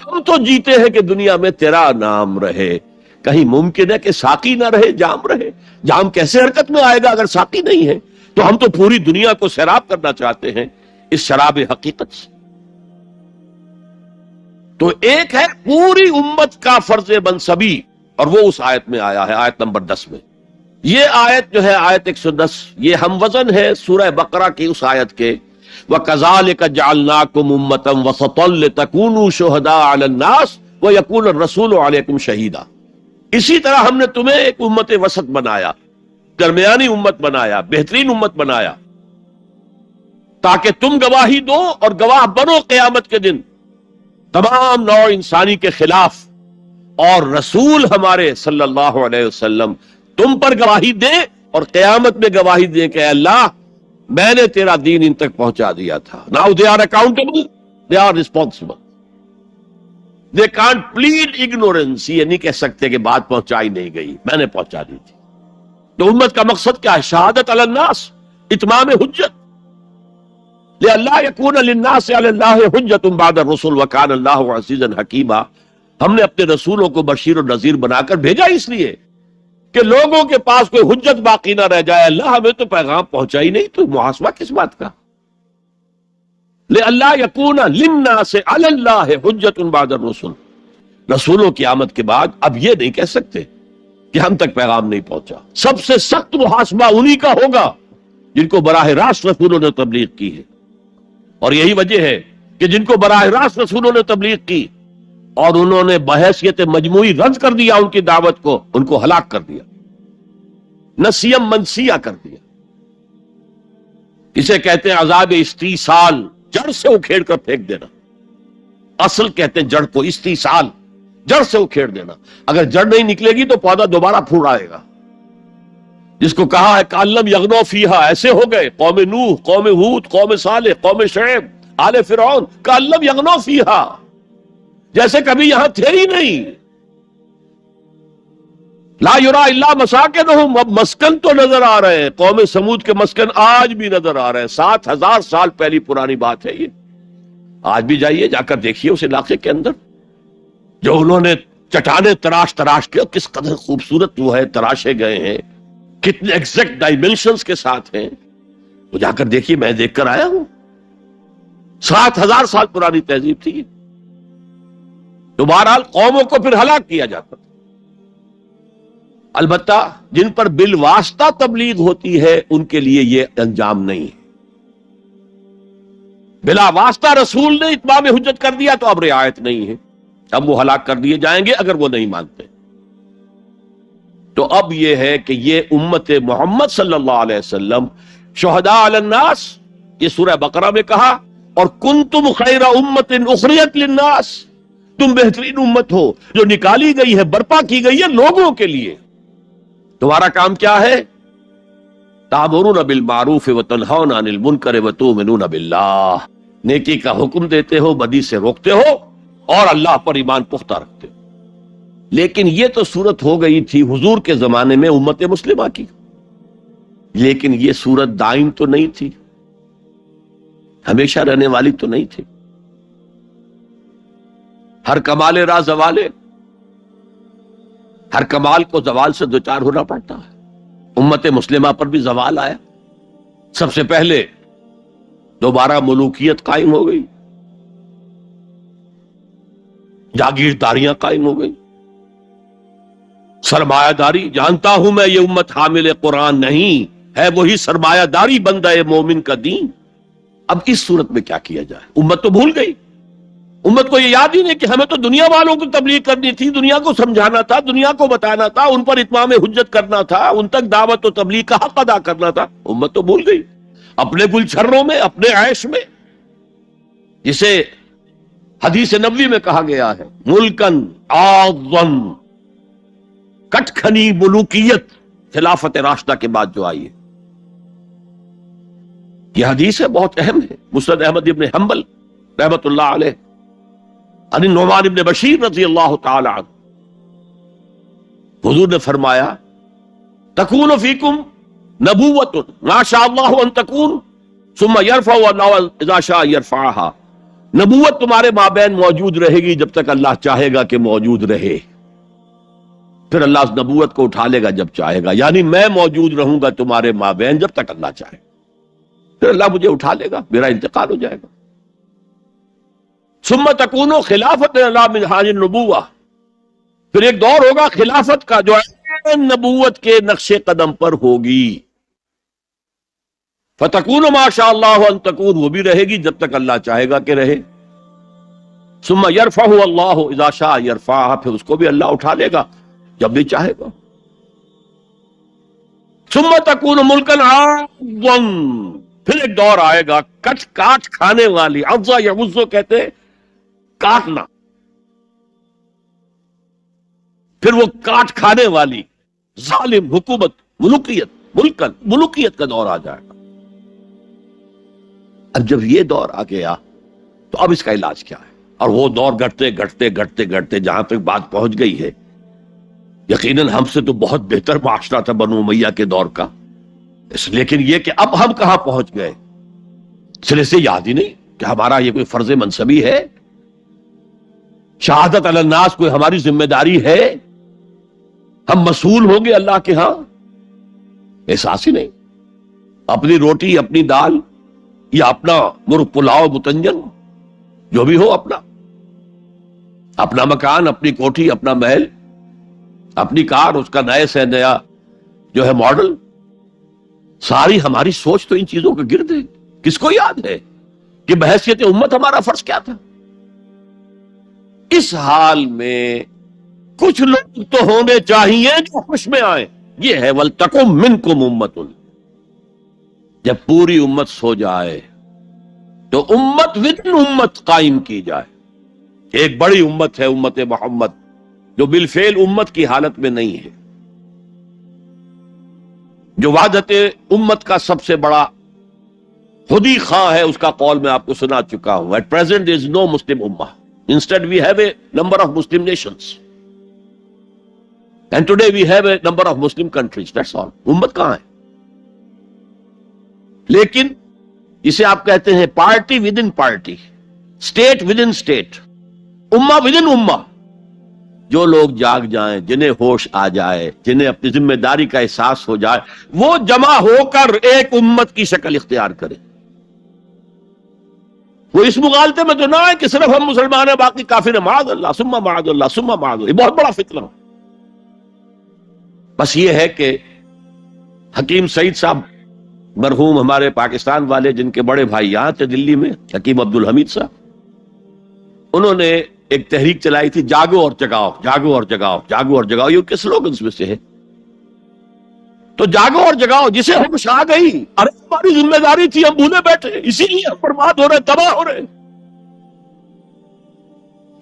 ہم تو جیتے ہیں کہ دنیا میں تیرا نام رہے، کہیں ممکن ہے کہ ساقی نہ رہے جام رہے. جام کیسے حرکت میں آئے گا اگر ساقی نہیں ہے؟ تو ہم تو پوری دنیا کو سیراب کرنا چاہتے ہیں اس شراب حقیقت سے. تو ایک ہے پوری امت کا فرض منصبی، اور وہ اس آیت میں آیا ہے، آیت نمبر 10 میں. یہ آیت جو ہے آیت 110، یہ ہم وزن ہے سورہ بقرہ کی اس آیت کے وَكَذَلِكَ جَعَلْنَاكُمْ أُمَّةً وَسَطًا لِتَكُونُوا شُهَدَاءَ عَلَى النَّاسِ وَيَكُونَ الرَّسُولُ عَلَيْكُمْ شَهِيدًا. اسی طرح ہم نے تمہیں ایک امت وسط بنایا، درمیانی امت بنایا، بہترین امت بنایا، تاکہ تم گواہی دو اور گواہ بنو قیامت کے دن تمام نوع انسانی کے خلاف، اور رسول ہمارے صلی اللہ علیہ وسلم تم پر گواہی دے اور قیامت میں گواہی دے کہ اے اللہ میں نے تیرا دین ان تک پہنچا دیا تھا. Now they are accountable, they are responsible. They can't plead ignorance. یہ نہیں کہہ سکتے کہ بات پہنچائی نہیں گئی، میں نے پہنچا دی تھی. تو امت کا مقصد کیا ہے؟ شہادت علی الناس، اتمام حجت. لئلا یکون للناس علی اللہ حجت بعد الرسل وکان اللہ عزیزا حکیما. ہم نے اپنے رسولوں کو بشیر و نذیر بنا کر بھیجا اس لیے کہ لوگوں کے پاس کوئی حجت باقی نہ رہ جائے. اللہ ہمیں تو پیغام پہنچا ہی نہیں، تو محاسبہ کس بات کا؟ لئلا یکون للناس علی اللہ حجت بعد الرسل. رسولوں کی آمد کے بعد اب یہ نہیں کہہ سکتے کہ ہم تک پیغام نہیں پہنچا. سب سے سخت محاسبہ انہی کا ہوگا جن کو براہ راست رسولوں نے تبلیغ کی ہے. اور یہی وجہ ہے کہ جن کو براہ راست رسولوں نے تبلیغ کی اور انہوں نے بحیثیت مجموعی رد کر دیا ان کی دعوت کو، ان کو ہلاک کر دیا، نسیم منسیہ کر دیا. اسے کہتے ہیں عذاب استیصال، جڑ سے اکھیڑ کر پھینک دینا. اصل کہتے ہیں جڑ کو، استیصال جڑ سے اکھیڑ دینا. اگر جڑ نہیں نکلے گی تو پودا دوبارہ پھوڑ آئے گا. جس کو کہا ہے کالم یغنو فیہا، ایسے ہو گئے قوم نوح، قوم ہود، قوم صالح، قوم شعیب، آل فرعون، کالم یغنو فیہا، جیسے کبھی یہاں تھے ہی نہیں. لا یرا الا مساکنہم، اب مسکن تو نظر آ رہے ہیں. قوم سمود کے مسکن آج بھی نظر آ رہے ہیں. 7000 سال پہلی پرانی بات ہے یہ. آج بھی جائیے، جا کر دیکھیے اس علاقے کے اندر جو انہوں نے چٹانیں تراش کے، کس قدر خوبصورت وہ ہے، تراشے گئے ہیں، کتنے ایگزیکٹ ڈائمینشنز کے ساتھ ہیں. وہ جا کر دیکھیے، میں دیکھ کر آیا ہوں. 7000 سال پرانی تہذیب تھی. تو بہرحال قوموں کو پھر ہلاک کیا جاتا تھا. البتہ جن پر بالواسطہ تبلیغ ہوتی ہے ان کے لیے یہ انجام نہیں ہے. بلا واسطہ رسول نے اتمام حجت کر دیا تو اب رعایت نہیں ہے، اب وہ ہلاک کر دیے جائیں گے اگر وہ نہیں مانتے. تو اب یہ ہے کہ یہ امت محمد صلی اللہ علیہ وسلم شہداء علی الناس، یہ سورہ بقرہ میں کہا، اور کنتم خیر امت اخرجت للناس، تم بہترین امت ہو جو نکالی گئی ہے، برپا کی گئی ہے لوگوں کے لیے. تمہارا کام کیا ہے؟ تأمرون بالمعروف وتنہون عن المنکر وتؤمنون باللہ، نیکی کا حکم دیتے ہو، بدی سے روکتے ہو، اور اللہ پر ایمان پختہ رکھتے ہو۔ لیکن یہ تو صورت ہو گئی تھی حضور کے زمانے میں امت مسلمہ کی، لیکن یہ صورت دائم تو نہیں تھی، ہمیشہ رہنے والی تو نہیں تھی۔ ہر کمال راہ زوالے، ہر کمال کو زوال سے دوچار ہونا پڑتا ہے۔ امت مسلمہ پر بھی زوال آیا، سب سے پہلے دوبارہ ملوکیت قائم ہو گئی، جاگیرداریاں قائم ہو گئی، سرمایہ داری۔ جانتا ہوں میں یہ امت حامل قرآن نہیں ہے، وہی سرمایہ داری بندہ مومن کا دین۔ اب اس صورت میں کیا کیا جائے؟ امت تو بھول گئی، امت کو یہ یاد ہی نہیں کہ ہمیں تو دنیا والوں کو تبلیغ کرنی تھی، دنیا کو سمجھانا تھا، دنیا کو بتانا تھا، ان پر اتمام حجت کرنا تھا، ان تک دعوت و تبلیغ کا حق ادا کرنا تھا۔ امت تو بھول گئی اپنے گلچھروں میں، اپنے عیش میں، جسے حدیث نبوی میں کہا گیا ہے ملکن اعظم، کٹکھنی ملوکیت خلافت راشدہ کے بعد جو آئی ہے۔ یہ حدیث ہے، بہت اہم ہے، مسند احمد ابن حنبل رحمت اللہ علیہ عن النعمان ابن بشیر رضی اللہ تعالی عنہ، حضور نے فرمایا تکون فیکم نبوت ما شاء اللہ ان تکون ثم یرفع اللہ اذا شاء یرفعها، نبوت تمہارے مابین موجود رہے گی جب تک اللہ چاہے گا کہ موجود رہے، پھر اللہ اس نبوت کو اٹھا لے گا جب چاہے گا، یعنی میں موجود رہوں گا تمہارے مابین جب تک اللہ چاہے، پھر اللہ مجھے اٹھا لے گا، میرا انتقال ہو جائے گا۔ ثم تکون خلافت علی منہاج النبوہ، پھر ایک دور ہوگا خلافت کا جو نبوت کے نقش قدم پر ہوگی، فتکون ما شاء اللہ ان تکون، وہ بھی رہے گی جب تک اللہ چاہے گا کہ رہے، ثم یرفع اللہ اذا شاء یرفعها، پھر اس کو بھی اللہ اٹھا لے گا جب بھی چاہے گا۔ ثم تکون ملکا عظا، پھر ایک دور آئے گا کٹ کاٹ کھانے والی، عظا یعظ کہتے ہیں کاٹنا، پھر وہ کاٹ کھانے والی ظالم حکومت، ملوکیت، ملکن ملوکیت کا دور آ جائے گا۔ اب جب یہ دور آ گیا تو اب اس کا علاج کیا ہے؟ اور وہ دور گھٹتے گھٹتے گھٹتے گھٹتے جہاں تک بات پہنچ گئی ہے، یقیناً ہم سے تو بہت بہتر معاشرہ تھا بنو امیہ کے دور کا، لیکن یہ کہ اب ہم کہاں پہنچ گئے، سرے سے یاد ہی نہیں کہ ہمارا یہ کوئی فرض منصبی ہے، شہادت علی الناس کوئی ہماری ذمہ داری ہے، ہم مسئول ہوں گے اللہ کے ہاں، احساس ہی نہیں۔ اپنی روٹی، اپنی دال، یا اپنا مرغ پلاؤ متنجن جو بھی ہو، اپنا مکان، اپنی کوٹھی، اپنا محل، اپنی کار، اس کا نئے سے نیا جو ہے ماڈل، ساری ہماری سوچ تو ان چیزوں کے گرد ہے۔ کس کو یاد ہے کہ بحیثیت امت ہمارا فرض کیا تھا؟ اس حال میں کچھ لوگ تو ہونے چاہیے جو خوش میں آئیں، یہ ہے وَلْتَقُمْ مِنْكُمْ أُمَّةٌ۔ جب پوری امت سو جائے تو امت ودن امت قائم کی جائے۔ ایک بڑی امت ہے امت محمد، جو بالفعل امت کی حالت میں نہیں ہے، جو وحدت امت کا سب سے بڑا خودی خواہ ہے، اس کا قول میں آپ کو سنا چکا ہوں۔ At present there is no Muslim ummah. Instead we have a number of Muslim nations. And today we have a number of Muslim countries. That's all. امت کہاں ہے؟ لیکن اسے آپ کہتے ہیں party with in party, state with in state, امہ with in امہ۔ جو لوگ جاگ جائیں، جنہیں ہوش آ جائے، جنہیں اپنی ذمہ داری کا احساس ہو جائے، وہ جمع ہو کر ایک امت کی شکل اختیار کریں۔ وہ اس مغالطے میں تو نہ ہے کہ صرف ہم مسلمان ہیں باقی کافر ہیں، معاذ اللہ ثم معاذ اللہ ثم معاذ اللہ، یہ بہت بڑا فتنہ۔ بس یہ ہے کہ حکیم سعید صاحب مرحوم ہمارے پاکستان والے، جن کے بڑے بھائی یہاں تھے دلی میں، حکیم عبد الحمید صاحب، انہوں نے ایک تحریک چلائی تھی، جاگو اور جگاؤ، جاگو اور جگاؤ، جاگو اور جگاؤ، یہ ان کے سلوگنز میں سے ہے۔ تو جاگو اور جگاؤ، جسے ہوش آ گئی، ارے ہماری ذمہ داری تھی، ہم بھولے بیٹھے، اسی لیے ہم برباد ہو رہے، تباہ ہو رہے،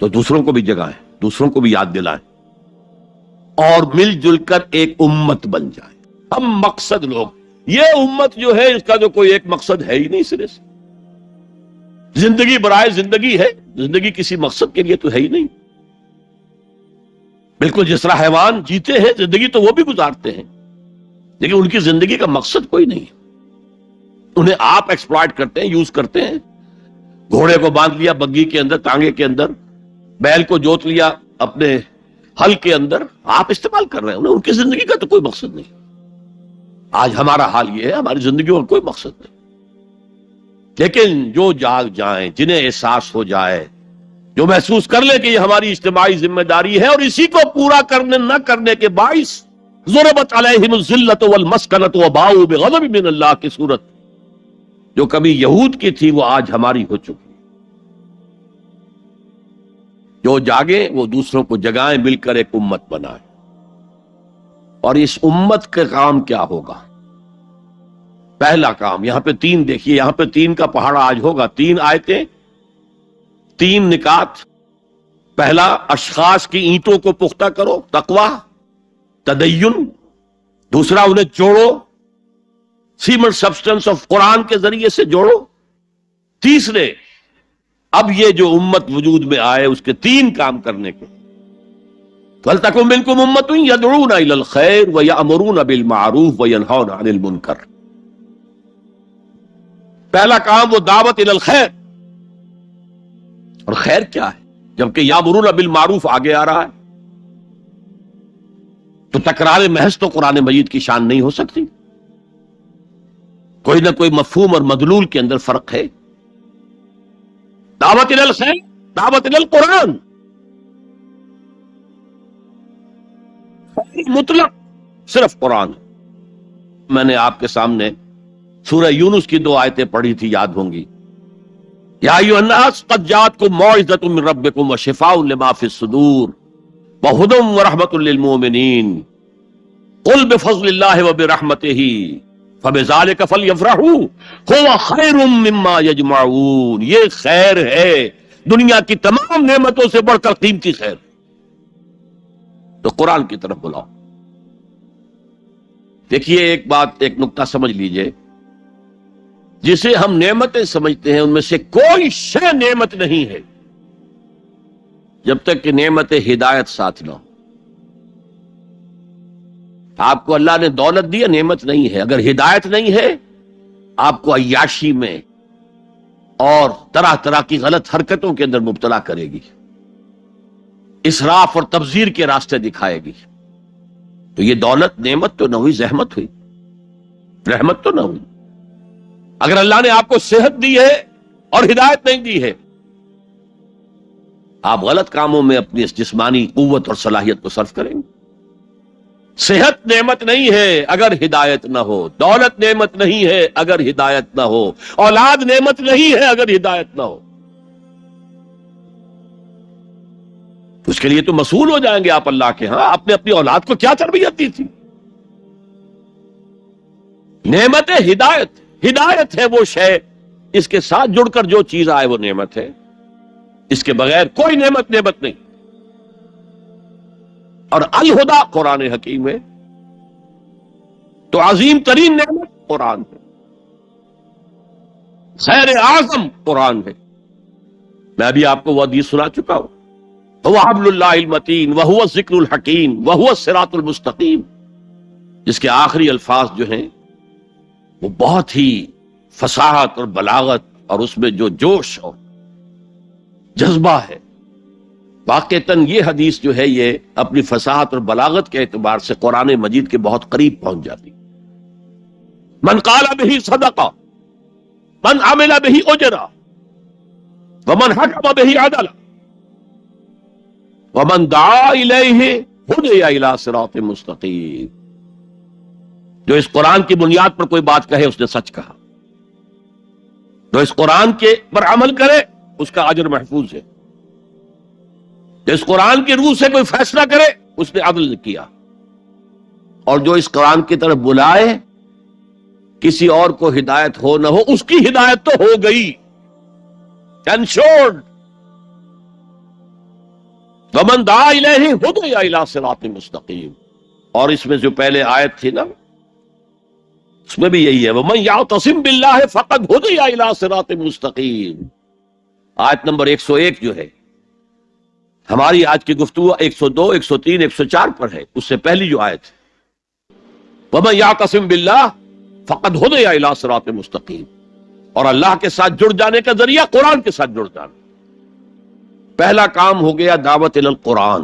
تو دوسروں کو بھی جگائیں، دوسروں کو بھی یاد دلائیں، اور مل جل کر ایک امت بن جائیں۔ ہم مقصد لوگ یہ امت جو ہے اس کا جو کوئی ایک مقصد ہے ہی نہیں سرے سے. زندگی برائے زندگی ہے، زندگی کسی مقصد کے لیے تو ہے ہی نہیں. بالکل جس طرح حیوان جیتے ہیں زندگی تو وہ بھی گزارتے ہیں، لیکن ان کی زندگی کا مقصد کوئی نہیں. انہیں آپ ایکسپلائٹ کرتے ہیں، یوز کرتے ہیں. گھوڑے کو باندھ لیا بگی کے اندر، ٹانگے کے اندر، بیل کو جوت لیا اپنے ہل کے اندر، آپ استعمال کر رہے ہیں انہیں. ان کی زندگی کا تو کوئی مقصد نہیں. آج ہمارا حال یہ ہے، ہماری زندگیوں کا کوئی مقصد نہیں. لیکن جو جاگ جائیں، جنہیں احساس ہو جائے، جو محسوس کر لے کہ یہ ہماری اجتماعی ذمہ داری ہے، اور اسی کو پورا کرنے نہ کرنے کے باعث ضربت علیہم الذلۃ والمسکنۃ وباؤوا بغضب من اللہ کی صورت جو کبھی یہود کی تھی وہ آج ہماری ہو چکی. جو جاگے وہ دوسروں کو جگائیں، مل کر ایک امت بنائیں. اور اس امت کا کام کیا ہوگا؟ پہلا کام یہاں پہ 3 دیکھیے، یہاں پہ 3 کا پہاڑا آج ہوگا. 3 آیتیں، 3 نکات. پہلا، اشخاص کی اینٹوں کو پختہ کرو، تقوی، تدین. دوسرا، انہیں جوڑو، سیمنٹ سبسٹنس آف قرآن کے ذریعے سے جوڑو. تیسرے، اب یہ جو امت وجود میں آئے اس کے 3 کام کرنے کے. وَلْتَكُن مِّنكُمْ أُمَّةٌ يَدْعُونَ إِلَى الْخَيْرِ وَيَأْمُرُونَ بِالْمَعْرُوفِ وَيَنْهَوْنَ عَنِ الْمُنكَرِ. پہلا کام وہ دعوت الی الخیر. اور خیر کیا ہے جبکہ یامرون بالمعروف آگے آ رہا ہے؟ تو تکرار محض تو قرآن مجید کی شان نہیں ہو سکتی. کوئی نہ کوئی مفہوم اور مدلول کے اندر فرق ہے. دعوت الی الخیر، دعوت الی القرآن، مطلق صرف قرآن. میں نے آپ کے سامنے سورہ یونس کی 2 آیتیں پڑھی تھی، یاد ہوں گی. یا ایھا الناس قد جاءتکم موعظۃ من ربکم وشفاء لما فی الصدور وہدی ورحمۃ للمؤمنین قل بفضل اللہ وبرحمتہ فبذلک فلیفرحوا ھو خیر مما یجمعون. یہ خیر ہے، دنیا کی تمام نعمتوں سے بڑھ کر قیمتی خیر. تو قرآن کی طرف بلاؤ. دیکھیے ایک بات، ایک نقطہ سمجھ لیجئے. جسے ہم نعمتیں سمجھتے ہیں ان میں سے کوئی شے نعمت نہیں ہے جب تک کہ نعمت ہدایت ساتھ نہ ہو. آپ کو اللہ نے دولت دی، نعمت نہیں ہے. اگر ہدایت نہیں ہے آپ کو عیاشی میں اور طرح طرح کی غلط حرکتوں کے اندر مبتلا کرے گی، اسراف اور تبذیر کے راستے دکھائے گی. تو یہ دولت نعمت تو نہ ہوئی، زحمت ہوئی، رحمت تو نہ ہوئی. اگر اللہ نے آپ کو صحت دی ہے اور ہدایت نہیں دی ہے، آپ غلط کاموں میں اپنی اس جسمانی قوت اور صلاحیت کو صرف کریں گے. صحت نعمت نہیں ہے اگر ہدایت نہ ہو، دولت نعمت نہیں ہے اگر ہدایت نہ ہو، اولاد نعمت نہیں ہے اگر ہدایت نہ ہو. اس کے لیے تو مسئول ہو جائیں گے آپ اللہ کے ہاں. آپ نے اپنی اولاد کو کیا تربیت دی تھی؟ نعمت ہدایت. ہدایت ہے وہ شے، اس کے ساتھ جڑ کر جو چیز آئے وہ نعمت ہے. اس کے بغیر کوئی نعمت نہیں. اور الہدا قرآن حکیم ہے تو عظیم ترین نعمت قرآن ہے، خیر اعظم قرآن ہے. میں ابھی آپ کو وہ حدیث سنا چکا ہوں، وَهُوَ حَبْلُ اللَّهِ الْمَتِينُ وَهُوَ الذِّكْرُ الْحَكِيمُ وَهُوَ الصِّرَاطُ الْمُسْتَقِيمُ، جس کے آخری الفاظ جو ہیں وہ بہت ہی فصاحت اور بلاغت اور اس میں جو جوش اور جذبہ ہے. واقعتاً یہ حدیث جو ہے یہ اپنی فصاحت اور بلاغت کے اعتبار سے قرآن مجید کے بہت قریب پہنچ جاتی. من قال به صدقہ، من عمل به اجرا، ومن حکم به عدل، ومن دعا الیہ ہدی الی صراط مستقیم. جو اس قرآن کی بنیاد پر کوئی بات کہے اس نے سچ کہا، جو اس قرآن کے پر عمل کرے اس کا اجر محفوظ ہے، جو اس قرآن کی روح سے کوئی فیصلہ کرے اس نے عدل کیا، اور جو اس قرآن کی طرف بلائے کسی اور کو ہدایت ہو نہ ہو اس کی ہدایت تو ہو گئی، انشورڈ. ومن دعا الیہ ہدی الی صراط مستقیم. اور اس میں جو پہلے آیت تھی نا اس میں بھی یہی ہے وَمَن يَعْتَصِم بِاللَّهِ فَقَدْ هُدِيَ إِلَىٰ صِرَاطٍ مُسْتَقِيمٍ. آیت نمبر 101 جو ہے ہماری آج کی گفتگو 102 103 104 پر ہے، اس سے پہلی جو آیت ہے وَمَن يَعْتَصِم بِاللَّهِ فَقَدْ هُدِيَ إِلَىٰ صِرَاطٍ مُسْتَقِيمٍ. اور اللہ کے ساتھ جڑ جانے کا ذریعہ قرآن کے ساتھ جڑ جانا. پہلا کام ہو گیا دعوت الی القرآن،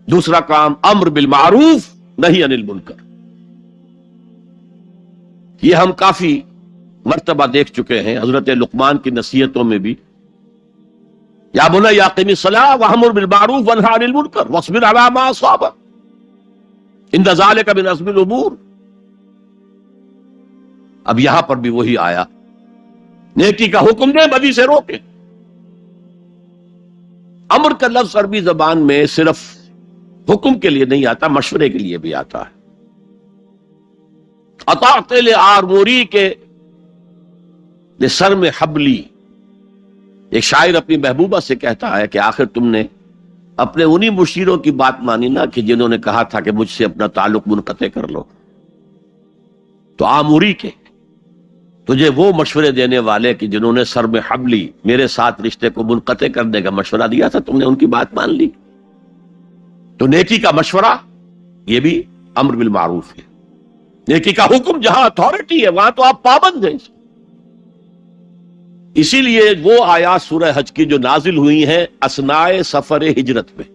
دوسرا کام امر بالمعروف نہی عن المنکر. یہ ہم کافی مرتبہ دیکھ چکے ہیں حضرت لقمان کی نصیحتوں میں بھی. یا بنی اقم الصلاۃ وامر بالمعروف وانھِ عن المنکر واصبر علی ما اصابک ان ذلک من عزم الامور. اب یہاں پر بھی وہی آیا، نیکی کا حکم دیں، بدی سے روکیں. امر کا لفظ عربی زبان میں صرف حکم کے لیے نہیں آتا، مشورے کے لیے بھی آتا ہے. اطاعت لآمری کے سر میں حبلی. ایک شاعر اپنی محبوبہ سے کہتا ہے کہ آخر تم نے اپنے انہی مشیروں کی بات مانی نا کہ جنہوں نے کہا تھا کہ مجھ سے اپنا تعلق منقطع کر لو. تو آموری کے تجھے وہ مشورے دینے والے کہ جنہوں نے سر میں حبلی میرے ساتھ رشتے کو منقطع کرنے کا مشورہ دیا تھا، تم نے ان کی بات مان لی. تو نیکی کا مشورہ یہ بھی امر بالمعروف ہے. نیکی کا حکم جہاں اتھارٹی ہے وہاں تو آپ پابند ہیں. اسی لیے وہ آیات سورہ حج کی جو نازل ہوئی ہیں اثناء سفر ہجرت میں.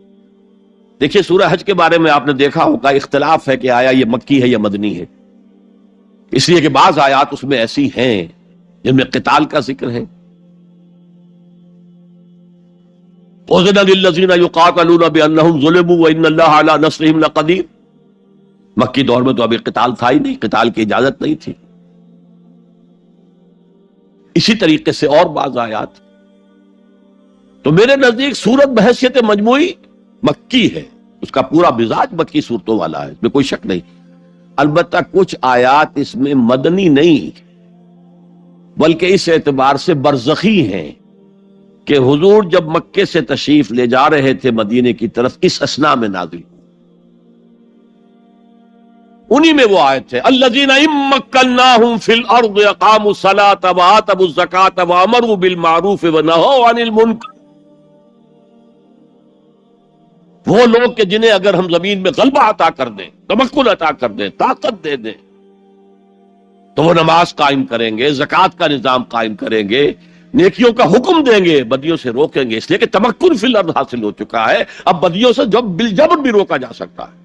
دیکھیے سورہ حج کے بارے میں آپ نے دیکھا ہوگا اختلاف ہے کہ آیا یہ مکی ہے یا مدنی ہے، اس لیے کہ بعض آیات اس میں ایسی ہیں جن میں قتال کا ذکر ہے. اذن للذین یقاتلون بانہم ظلموا وان اللہ علی نصرہم لقدیر. مکی دور میں تو ابھی قتال تھا ہی نہیں، قتال کی اجازت نہیں تھی. اسی طریقے سے اور بعض آیات. تو میرے نزدیک سورت بحیثیت مجموعی مکی ہے، اس کا پورا مزاج مکی صورتوں والا ہے، اس میں کوئی شک نہیں. البتہ کچھ آیات اس میں مدنی نہیں بلکہ اس اعتبار سے برزخی ہیں کہ حضور جب مکے سے تشریف لے جا رہے تھے مدینے کی طرف اس اثناء میں نازل. انہی میں وہ آیت ہے الذین ان مکناہم فی الارض اقاموا الصلاۃ وآتوا الزکاۃ وامروا بالمعروف ونہوا عن المنکر. وہ لوگ کہ جنہیں اگر ہم زمین میں غلبہ عطا کر دیں، تمکن عطا کر دیں، طاقت دے دیں، تو وہ نماز قائم کریں گے، زکوٰۃ کا نظام قائم کریں گے، نیکیوں کا حکم دیں گے، بدیوں سے روکیں گے. اس لیے کہ تمکن فی الارض حاصل ہو چکا ہے، اب بدیوں سے جب بالجبر بھی روکا جا سکتا ہے،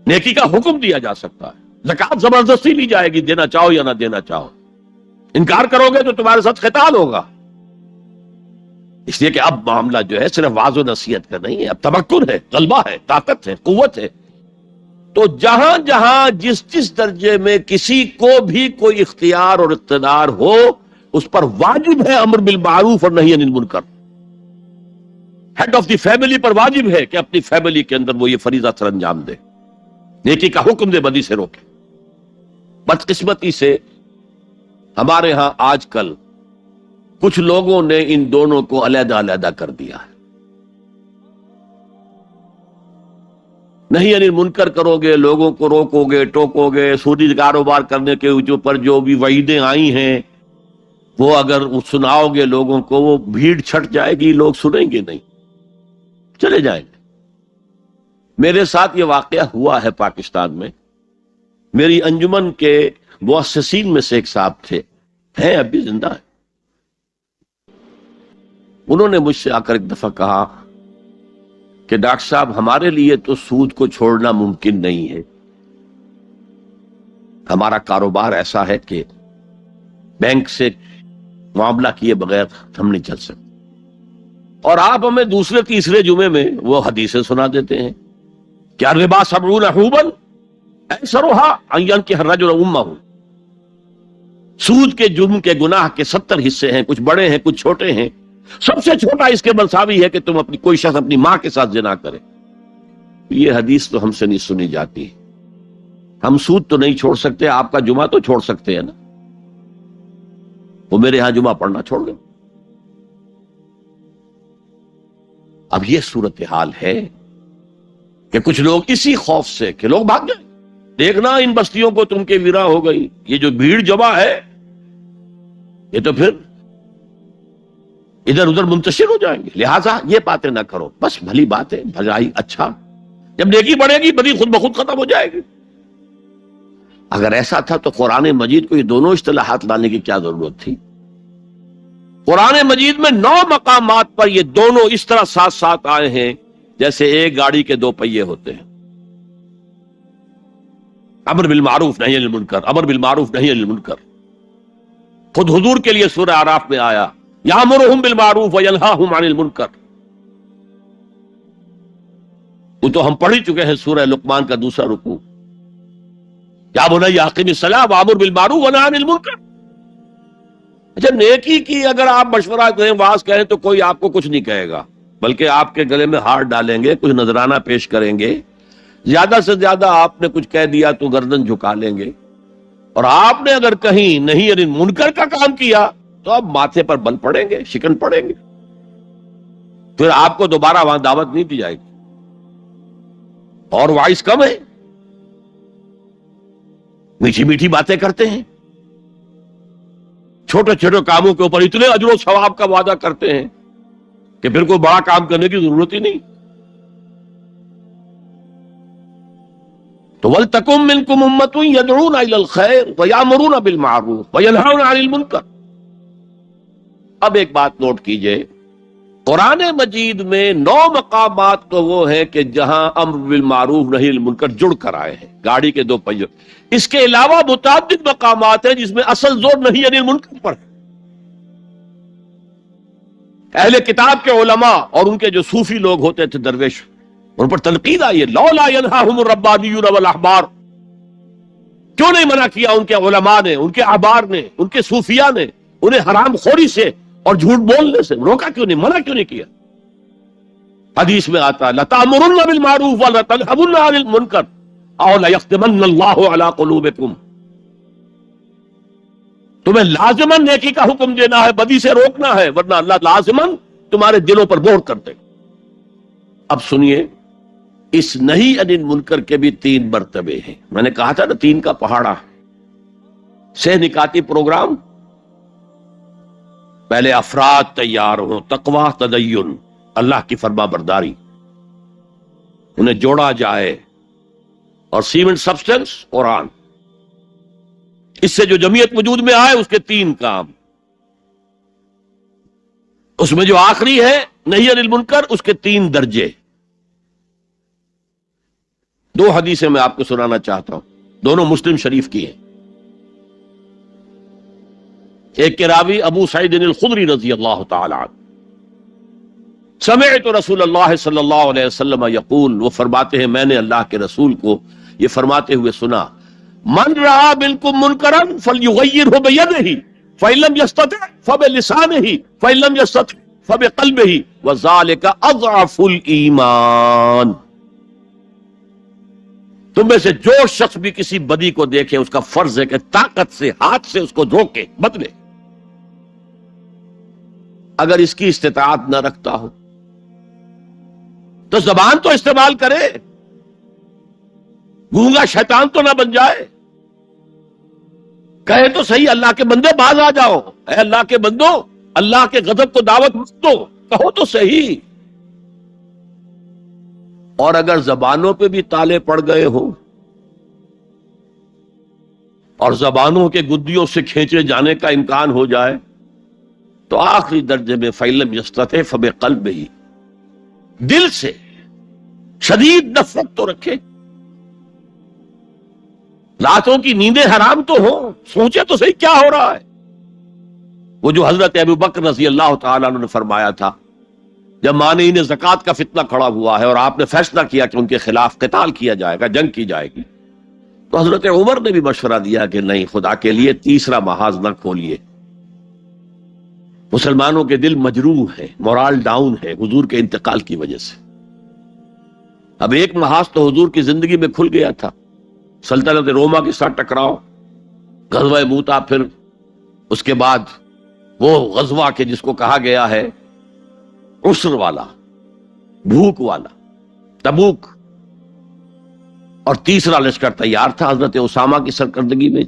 نیکی کا حکم دیا جا سکتا ہے. زکوٰۃ زبردستی لی جائے گی، دینا چاہو یا نہ دینا چاہو. انکار کرو گے تو تمہارے ساتھ قتال ہوگا. اس لیے کہ اب معاملہ جو ہے صرف واعظ و نصیحت کا نہیں ہے، اب تمکن ہے، غلبہ ہے، طاقت ہے، قوت ہے. تو جہاں جہاں جس جس درجے میں کسی کو بھی کوئی اختیار اور اقتدار ہو اس پر واجب ہے امر بالمعروف اور نہی عن المنکر. ہیڈ آف دی فیملی پر واجب ہے کہ اپنی فیملی کے اندر وہ یہ فریضہ سر انجام دے، نیکی کا حکم دے، بدی سے روکے. بدقسمتی سے ہمارے ہاں آج کل کچھ لوگوں نے ان دونوں کو علیحدہ علیحدہ کر دیا ہے. نہیں یعنی منکر کرو گے، لوگوں کو روکو گے، ٹوکو گے، سودی کاروبار کرنے کے اوپر جو بھی وعیدیں آئی ہیں وہ اگر سناؤ گے لوگوں کو، وہ بھیڑ چھٹ جائے گی، لوگ سنیں گے نہیں، چلے جائیں گے. میرے ساتھ یہ واقعہ ہوا ہے پاکستان میں. میری انجمن کے مؤسسین میں سے ایک صاحب تھے، ہیں ابھی زندہ ہیں. انہوں نے مجھ سے آ کر ایک دفعہ کہا کہ ڈاکٹر صاحب ہمارے لیے تو سود کو چھوڑنا ممکن نہیں ہے، ہمارا کاروبار ایسا ہے کہ بینک سے معاملہ کیے بغیر ہم نہیں چل سکتے. اور آپ ہمیں دوسرے تیسرے جمعے میں وہ حدیثیں سنا دیتے ہیں کہ الربا 70 حوبا ایسرھا ان ينكح الرجل امہ. سود کے جرم کے گناہ کے 70 حصے ہیں، کچھ بڑے ہیں کچھ چھوٹے ہیں. سب سے چھوٹا اس کے مساوی ہے کہ تم کوئی شخص اپنی ماں کے ساتھ زنا کرے. یہ حدیث تو ہم سے نہیں سنی جاتی. ہم سود تو نہیں چھوڑ سکتے، آپ کا جمعہ تو چھوڑ سکتے ہیں نا. وہ میرے ہاں جمعہ پڑھنا چھوڑ گئے. اب یہ صورتحال ہے کہ کچھ لوگ اسی خوف سے کہ لوگ بھاگ گئے، دیکھنا ان بستیوں کو تم کے ویراں ہو گئی. یہ جو بھیڑ جمع ہے یہ تو پھر ادھر ادھر منتشر ہو جائیں گے. لہٰذا یہ باتیں نہ کرو. بس بھلی بات ہے، بھلائی، اچھا. جب نیکی بڑھے گی بدی خود بخود ختم ہو جائے گی. اگر ایسا تھا تو قرآن مجید کو یہ دونوں اصطلاحات لانے کی کیا ضرورت تھی؟ قرآن مجید میں 9 مقامات پر یہ دونوں اس طرح ساتھ ساتھ آئے ہیں جیسے ایک گاڑی کے 2 پہیے ہوتے ہیں. امر بالمعروف نہی عن المنکر، امر بالمعروف نہی عن المنکر. خود حضور کے لیے سورہ اعراف میں آیا یامرہم بالمعروف وینہاہم عن المنکر. وہ تو ہم پڑھ ہی چکے ہیں سورہ لقمان کا دوسرا رکوع. یا بنی اقم الصلاۃ وامر بالمعروف ونہی عن المنکر. اچھا، نیکی کی اگر آپ مشورہ کریں، واز کہیں تو کوئی آپ کو کچھ نہیں کہے گا، بلکہ آپ کے گلے میں ہار ڈالیں گے، کچھ نذرانہ پیش کریں گے. زیادہ سے زیادہ آپ نے کچھ کہہ دیا تو گردن جھکا لیں گے. اور آپ نے اگر کہیں نہیں یعنی منکر کا کام کیا تو اب ماتھے پر بل پڑیں گے، شکن پڑیں گے. پھر آپ کو دوبارہ وہاں دعوت نہیں دی جائے گی. اور وائس کم ہے، میٹھی میٹھی باتیں کرتے ہیں، چھوٹے چھوٹے کاموں کے اوپر اتنے اجر و ثواب کا وعدہ کرتے ہیں کہ پھر کوئی بڑا کام کرنے کی ضرورت ہی نہیں. تو وَلْتَكُن مِّنكُمْ أُمَّةٌ يَدْعُونَ إِلَى الْخَيْرِ وَيَأْمُرُونَ بِالْمَعْرُوفِ وَيَنْهَوْنَ عَنِ الْمُنكَرِ. اب ایک بات نوٹ کیجئے، قرآن مجید میں 9 مقامات تو وہ ہیں کہ جہاں امر بالمعروف نہی عن المنکر جڑ کر آئے ہیں، گاڑی کے 2 پہیے. اس کے علاوہ متعدد مقامات ہیں جس میں اصل زور نہی عن المنکر پر ہے. اہل کتاب کے علماء اور ان کے جو صوفی لوگ ہوتے تھے درویش، ان پر تنقید آئی ہے لولا ینہاہم الربانیون والاحبار. کیوں نہیں منع کیا ان کے علماء نے، ان کے احبار نے، ان کے صوفیاء نے انہیں حرام خوری سے اور جھوٹ بولنے سے روکا کیوں نہیں، منع کیوں نہیں کیا؟ حدیث میں آتا ہے لَتَأْمُرُنَّ بِالْمَعْرُوفِ وَلَتَنْهَوْنَ عَنِ الْمُنكَرِ أَوْ لَيَخْتِمَنَّ اللَّهُ عَلَىٰ قُلُوبِكُمْ. تمہیں لازماً نیکی کا حکم دینا ہے، بدی سے روکنا ہے، ورنہ اللہ لازماً تمہارے دلوں پر مہر کر دے. اب سنیے، اس نہی عن المنکر کے بھی 3 مرتبے ہیں. میں نے کہا تھا نا 3 کا پہاڑا. سہ نکاتی پروگرام. پہلے افراد تیار ہوں، تقوی، تدین، اللہ کی فرما برداری، انہیں جوڑا جائے. اور سیمنٹ سبسٹنس قرآن. اس سے جو جمعیت وجود میں آئے اس کے 3 کام. اس میں جو آخری ہے نہی عن المنکر، اس کے 3 درجے. 2 حدیثیں میں آپ کو سنانا چاہتا ہوں، دونوں مسلم شریف کی ہیں. ایک کے راوی ابو سعید الخدری رضی اللہ تعالی عنہ، سمعت رسول اللہ صلی اللہ علیہ وسلم یقول، وہ فرماتے ہیں میں نے اللہ کے رسول کو یہ فرماتے ہوئے سنا، من رأى منکم منکرا فلیغیرہ بیدہ فإن لم یستطع فبلسانہ فإن لم یستطع فبقلبہ وذلک اضعف الایمان. تم میں سے جو شخص بھی کسی بدی کو دیکھے اس کا فرض ہے کہ طاقت سے، ہاتھ سے اس کو روکے، بدلے. اگر اس کی استطاعت نہ رکھتا ہو تو زبان تو استعمال کرے، گونگا شیطان تو نہ بن جائے. کہے تو صحیح اللہ کے بندے باز آ جاؤ، اے اللہ کے بندو اللہ کے غضب کو دعوت مت دو، کہو تو صحیح. اور اگر زبانوں پہ بھی تالے پڑ گئے ہوں اور زبانوں کے گدیوں سے کھینچے جانے کا امکان ہو جائے تو آخری درجے میں فإن لم یستطع فبقلبہ، دل سے شدید نفرت تو رکھے. راتوں کی نیندیں حرام تو ہوں، سوچے تو صحیح کیا ہو رہا ہے. وہ جو حضرت ابو بکر رضی اللہ تعالیٰ عنہ نے فرمایا تھا جب مانعین زکوٰۃ کا فتنہ کھڑا ہوا ہے اور آپ نے فیصلہ کیا کہ ان کے خلاف قتال کیا جائے گا، جنگ کی جائے گی، تو حضرت عمر نے بھی مشورہ دیا کہ نہیں، خدا کے لیے تیسرا محاذ نہ کھولیے. مسلمانوں کے دل مجروح ہیں، مورال ڈاؤن ہے حضور کے انتقال کی وجہ سے. اب ایک محاذ تو حضور کی زندگی میں کھل گیا تھا، سلطنت روما کے ساتھ ٹکراؤ، غزوہ موتا، پھر اس کے بعد وہ غزوہ کے جس کو کہا گیا ہے عسر والا، بھوک والا، تبوک. اور تیسرا لشکر تیار تھا حضرت اسامہ کی سرکردگی میں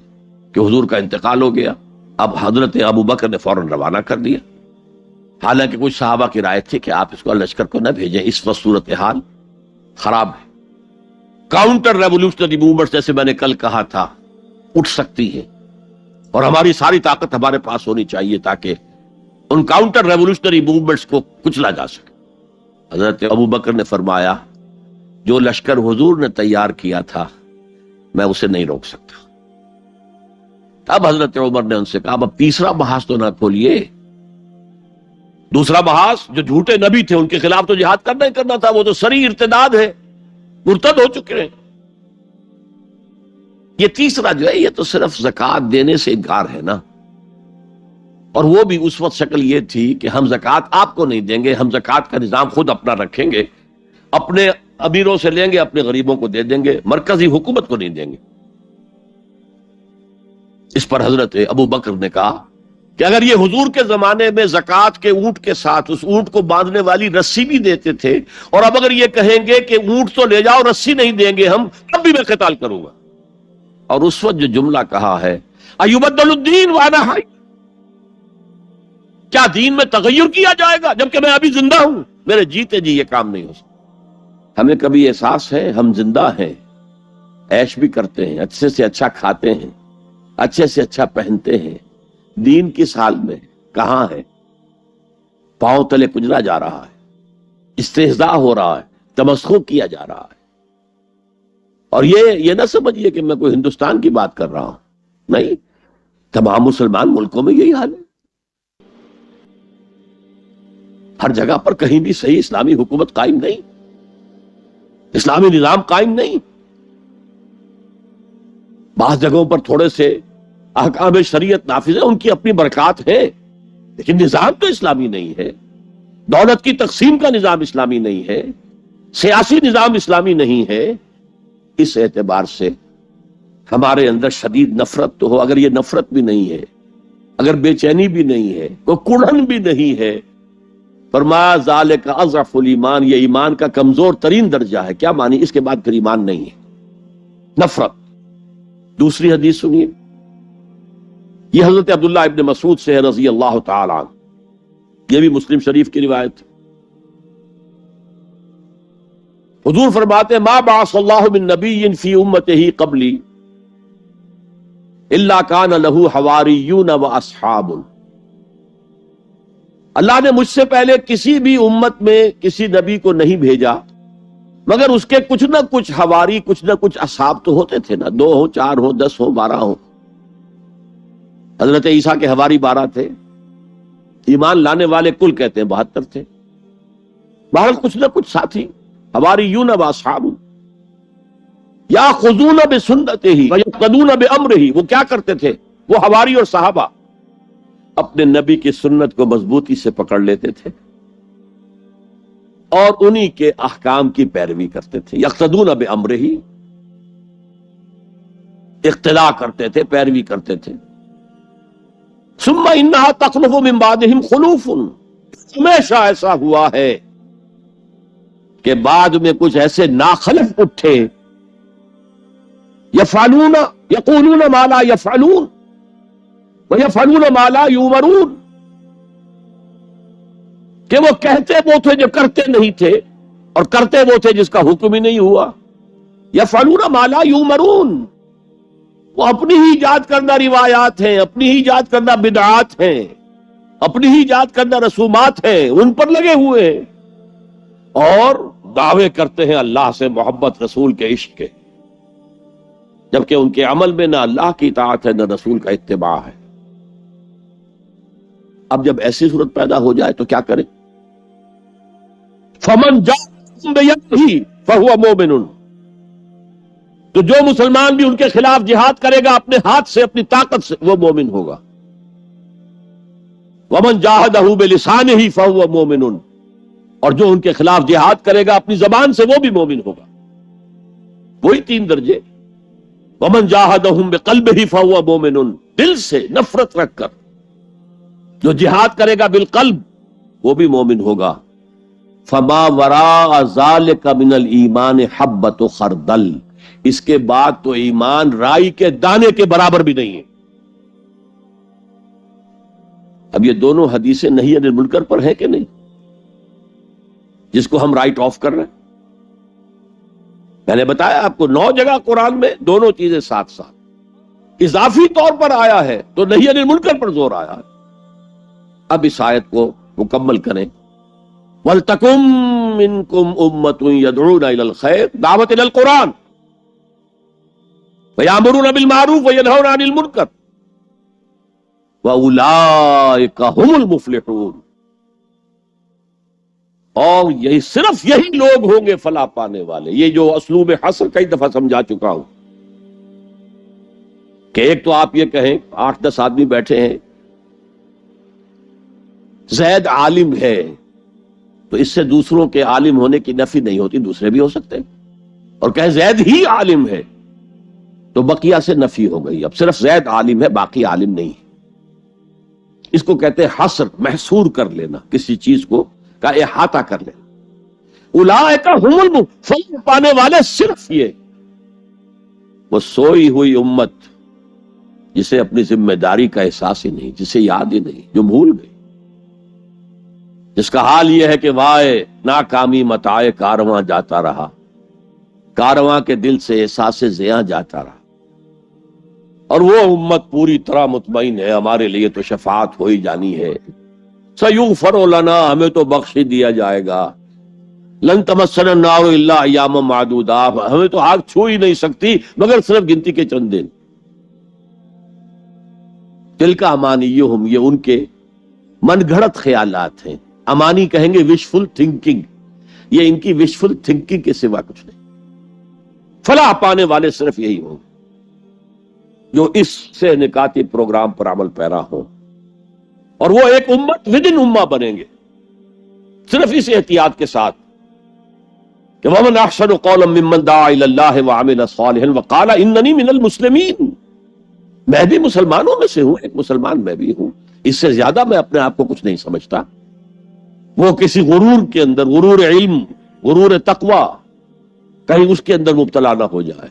کہ حضور کا انتقال ہو گیا. اب حضرت ابو بکر نے فوراً روانہ کر دیا. حالانکہ کچھ صحابہ کی رائے تھی کہ آپ اس کو لشکر کو نہ بھیجیں، اس وقت صورتحال خراب ہے. کاؤنٹر ریولوشنری موومنٹ جیسے میں نے کل کہا تھا اٹھ سکتی ہے، اور ہماری ساری طاقت ہمارے پاس ہونی چاہیے تاکہ ان کاؤنٹر ریولوشنری موومنٹس کو کچلا جا سکے. حضرت ابو بکر نے فرمایا جو لشکر حضور نے تیار کیا تھا میں اسے نہیں روک سکتا. اب حضرت عمر نے ان سے کہا اب تیسرا محاذ تو نہ کھولیے. دوسرا محاذ جو جھوٹے نبی تھے ان کے خلاف تو جہاد کرنا ہی کرنا تھا، وہ تو سری ارتداد ہے، مرتد ہو چکے ہیں. یہ تیسرا جو ہے یہ تو صرف زکوٰۃ دینے سے انکار ہے نا، اور وہ بھی اس وقت شکل یہ تھی کہ ہم زکوٰۃ آپ کو نہیں دیں گے، ہم زکوٰۃ کا نظام خود اپنا رکھیں گے، اپنے امیروں سے لیں گے، اپنے غریبوں کو دے دیں گے، مرکزی حکومت کو نہیں دیں گے. اس پر حضرت ابو بکر نے کہا کہ اگر یہ حضور کے زمانے میں زکوٰۃ کے اونٹ کے ساتھ اس اونٹ کو باندھنے والی رسی بھی دیتے تھے، اور اب اگر یہ کہیں گے کہ اونٹ تو لے جاؤ رسی نہیں دیں گے ہم، تب بھی میں قتال کروں گا. اور اس وقت جو جملہ کہا ہے ایبدل الدین وانا حی، کیا دین میں تغیر کیا جائے گا جبکہ میں ابھی زندہ ہوں؟ میرے جیتے جی یہ کام نہیں ہو سکتا. ہمیں کبھی احساس ہے ہم زندہ ہیں، عیش بھی کرتے ہیں، اچھے سے اچھا کھاتے ہیں، اچھے سے اچھا پہنتے ہیں، دین کس حال میں کہاں ہے؟ پاؤں تلے کجلا جا رہا ہے، استہزاء ہو رہا ہے، تمسخر کیا جا رہا ہے. اور یہ نہ سمجھیے کہ میں کوئی ہندوستان کی بات کر رہا ہوں، نہیں، تمام مسلمان ملکوں میں یہی حال ہے. ہر جگہ پر کہیں بھی صحیح اسلامی حکومت قائم نہیں، اسلامی نظام قائم نہیں. بعض جگہوں پر تھوڑے سے احکام شریعت نافذ ہے، ان کی اپنی برکات ہے، لیکن نظام تو اسلامی نہیں ہے. دولت کی تقسیم کا نظام اسلامی نہیں ہے، سیاسی نظام اسلامی نہیں ہے. اس اعتبار سے ہمارے اندر شدید نفرت تو ہو. اگر یہ نفرت بھی نہیں ہے، اگر بے چینی بھی نہیں ہے، کوئی کڑھن بھی نہیں ہے، فرمایا ذالک اضعف الایمان، یہ ایمان کا کمزور ترین درجہ ہے. کیا مانی؟ اس کے بعد پھر ایمان نہیں ہے، نفرت. دوسری حدیث سنیے، یہ حضرت عبداللہ ابن مسعود سے ہے رضی اللہ تعالی عنہ، یہ بھی مسلم شریف کی روایت ہے. حضور فرماتے ما بعث اللہ من نبی فی امتہ قبلی الا کان لہ حواریون و اصحاب. اللہ نے مجھ سے پہلے کسی بھی امت میں کسی نبی کو نہیں بھیجا مگر اس کے کچھ نہ کچھ حواری، کچھ نہ کچھ اصحاب تو ہوتے تھے نا، 2 ہو، 4 ہو، 10 ہو، 12 ہو. حضرت عیسیٰ کے حواری 12 تھے، ایمان لانے والے کل کہتے ہیں 72 تھے. بہرحال کچھ نہ کچھ ساتھی، حواریون و اصحاب یاخذون بسنتہ ویقتدون بامرہ. وہ کیا کرتے تھے؟ وہ حواری اور صحابہ اپنے نبی کی سنت کو مضبوطی سے پکڑ لیتے تھے اور انہی کے احکام کی پیروی کرتے تھے. یقتدون بامرہ، اقتداء کرتے تھے، پیروی کرتے تھے. ثم انہا تخلف من بعدہم خلوف، ہمیشہ ایسا ہوا ہے کہ بعد میں کچھ ایسے ناخلف اٹھے، یفعلون یقولون ما لا یفعلون وَيَفْعَلُونَ مَا لَا يُؤْمَرُونَ، کہ وہ کہتے وہ تھے جو کرتے نہیں تھے اور کرتے وہ تھے جس کا حکم ہی نہیں ہوا. يَفْعَلُونَ مَا لَا يُؤْمَرُونَ، وہ اپنی ہی ایجاد کردہ روایات ہیں، اپنی ہی ایجاد کردہ بدعات ہیں، اپنی ہی ایجاد کردہ رسومات ہیں، ان پر لگے ہوئے ہیں اور دعوے کرتے ہیں اللہ سے محبت، رسول کے عشق کے، جبکہ ان کے عمل میں نہ اللہ کی اطاعت ہے نہ رسول کا اتباع ہے. اب جب ایسی صورت پیدا ہو جائے تو کیا کریں؟ فَمَنْ جَاءَكُمْ بِيَدِهِ فَهُوَ مُؤْمِنٌ، تو جو مسلمان بھی ان کے خلاف جہاد کرے گا اپنے ہاتھ سے، اپنی طاقت سے، وہ مومن ہوگا. وَمَنْ جَاهَدَهُ بِلِسَانِهِ فَهُوَ مُؤْمِنٌ، اور جو ان کے خلاف جہاد کرے گا اپنی زبان سے، وہ بھی مومن ہوگا. وہی 3 درجے. وَمَنْ جَاهَدَهُمْ بِقَلْبِهِ فَهُوَ مُؤْمِنٌ، دل سے نفرت رکھ کر جو جہاد کرے گا بالقلب وہ بھی مومن ہوگا. فما وراء ذلك من الایمان حبۃ خردل، اس کے بعد تو ایمان رائی کے دانے کے برابر بھی نہیں ہے. اب یہ دونوں حدیثیں نہی عن المنکر پر ہیں کہ نہیں، جس کو ہم رائٹ آف کر رہے ہیں؟ میں نے بتایا آپ کو 9 جگہ قرآن میں دونوں چیزیں ساتھ ساتھ اضافی طور پر آیا ہے تو نہی عن المنکر پر زور آیا ہے. اب اس آیت کو مکمل کریں. وَلْتَكُن مِّنكُمْ أُمَّةٌ يَدْعُونَ إِلَى الْخَيْرِ، دعوت إِلَى القرآن، وَيَأْمُرُونَ بِالْمَعْرُوفِ وَيَنْهَوْنَ عَنِ الْمُنكَرِ وَأُولَٰئِكَ هُمُ الْمُفْلِحُونَ. اور صرف یہی لوگ ہوں گے فلاح پانے والے. یہ جو اسلوب حصر کئی دفعہ سمجھا چکا ہوں کہ ایک تو آپ یہ کہیں 8-10 آدمی بیٹھے ہیں، زید عالم ہے تو اس سے دوسروں کے عالم ہونے کی نفی نہیں ہوتی، دوسرے بھی ہو سکتے ہیں. اور کہیں زید ہی عالم ہے تو بقیہ سے نفی ہو گئی. اب صرف زید عالم ہے، باقی عالم نہیں ہے. اس کو کہتے ہیں حصر، محصور کر لینا، کسی چیز کو کا احاطہ کر لینا. اولئک هم المفلحون، پانے والے صرف یہ. وہ سوئی ہوئی امت جسے اپنی ذمہ داری کا احساس ہی نہیں، جسے یاد ہی نہیں، جو بھول گئی، جس کا حال یہ ہے کہ وائے ناکامی متاع کارواں جاتا رہا، کارواں کے دل سے احساس زیاں جاتا رہا. اور وہ امت پوری طرح مطمئن ہے ہمارے لیے تو شفاعت ہو ہی جانی ہے. سیغفر لنا، ہمیں تو بخش ہی دیا جائے گا. لن تمسنا النار الا ایاما معدودات، ہمیں تو آگ چھو ہی نہیں سکتی مگر صرف گنتی کے چند دن. تلک امانیہم، یہ ان کے من گھڑت خیالات ہیں. امانی کہیں گے وشفل تھنکنگ، یہ ان کی وشفل تھنکنگ کے سوا کچھ نہیں. فلاح پانے والے صرف یہی ہوں جو اس سے نکاتی پروگرام پر عمل پیرا ہوں، اور وہ ایک امت ودن امہ بنیں گے صرف اس احتیاط کے ساتھ کہ وَمَنْ أَحْسَنُ قَوْلًا مِّمَّنْ دَعَا إِلَى اللَّهِ وَعَمِلَ صَالِحًا وَقَالَ إِنَّنِي مِنَ الْمُسْلِمِينَ. میں بھی مسلمانوں میں سے ہوں، ایک مسلمان میں بھی ہوں. اس سے زیادہ میں اپنے آپ کو کچھ نہیں سمجھتا. وہ کسی غرور کے اندر، غرور علم، غرور تقوی، کہیں اس کے اندر مبتلا نہ ہو جائے.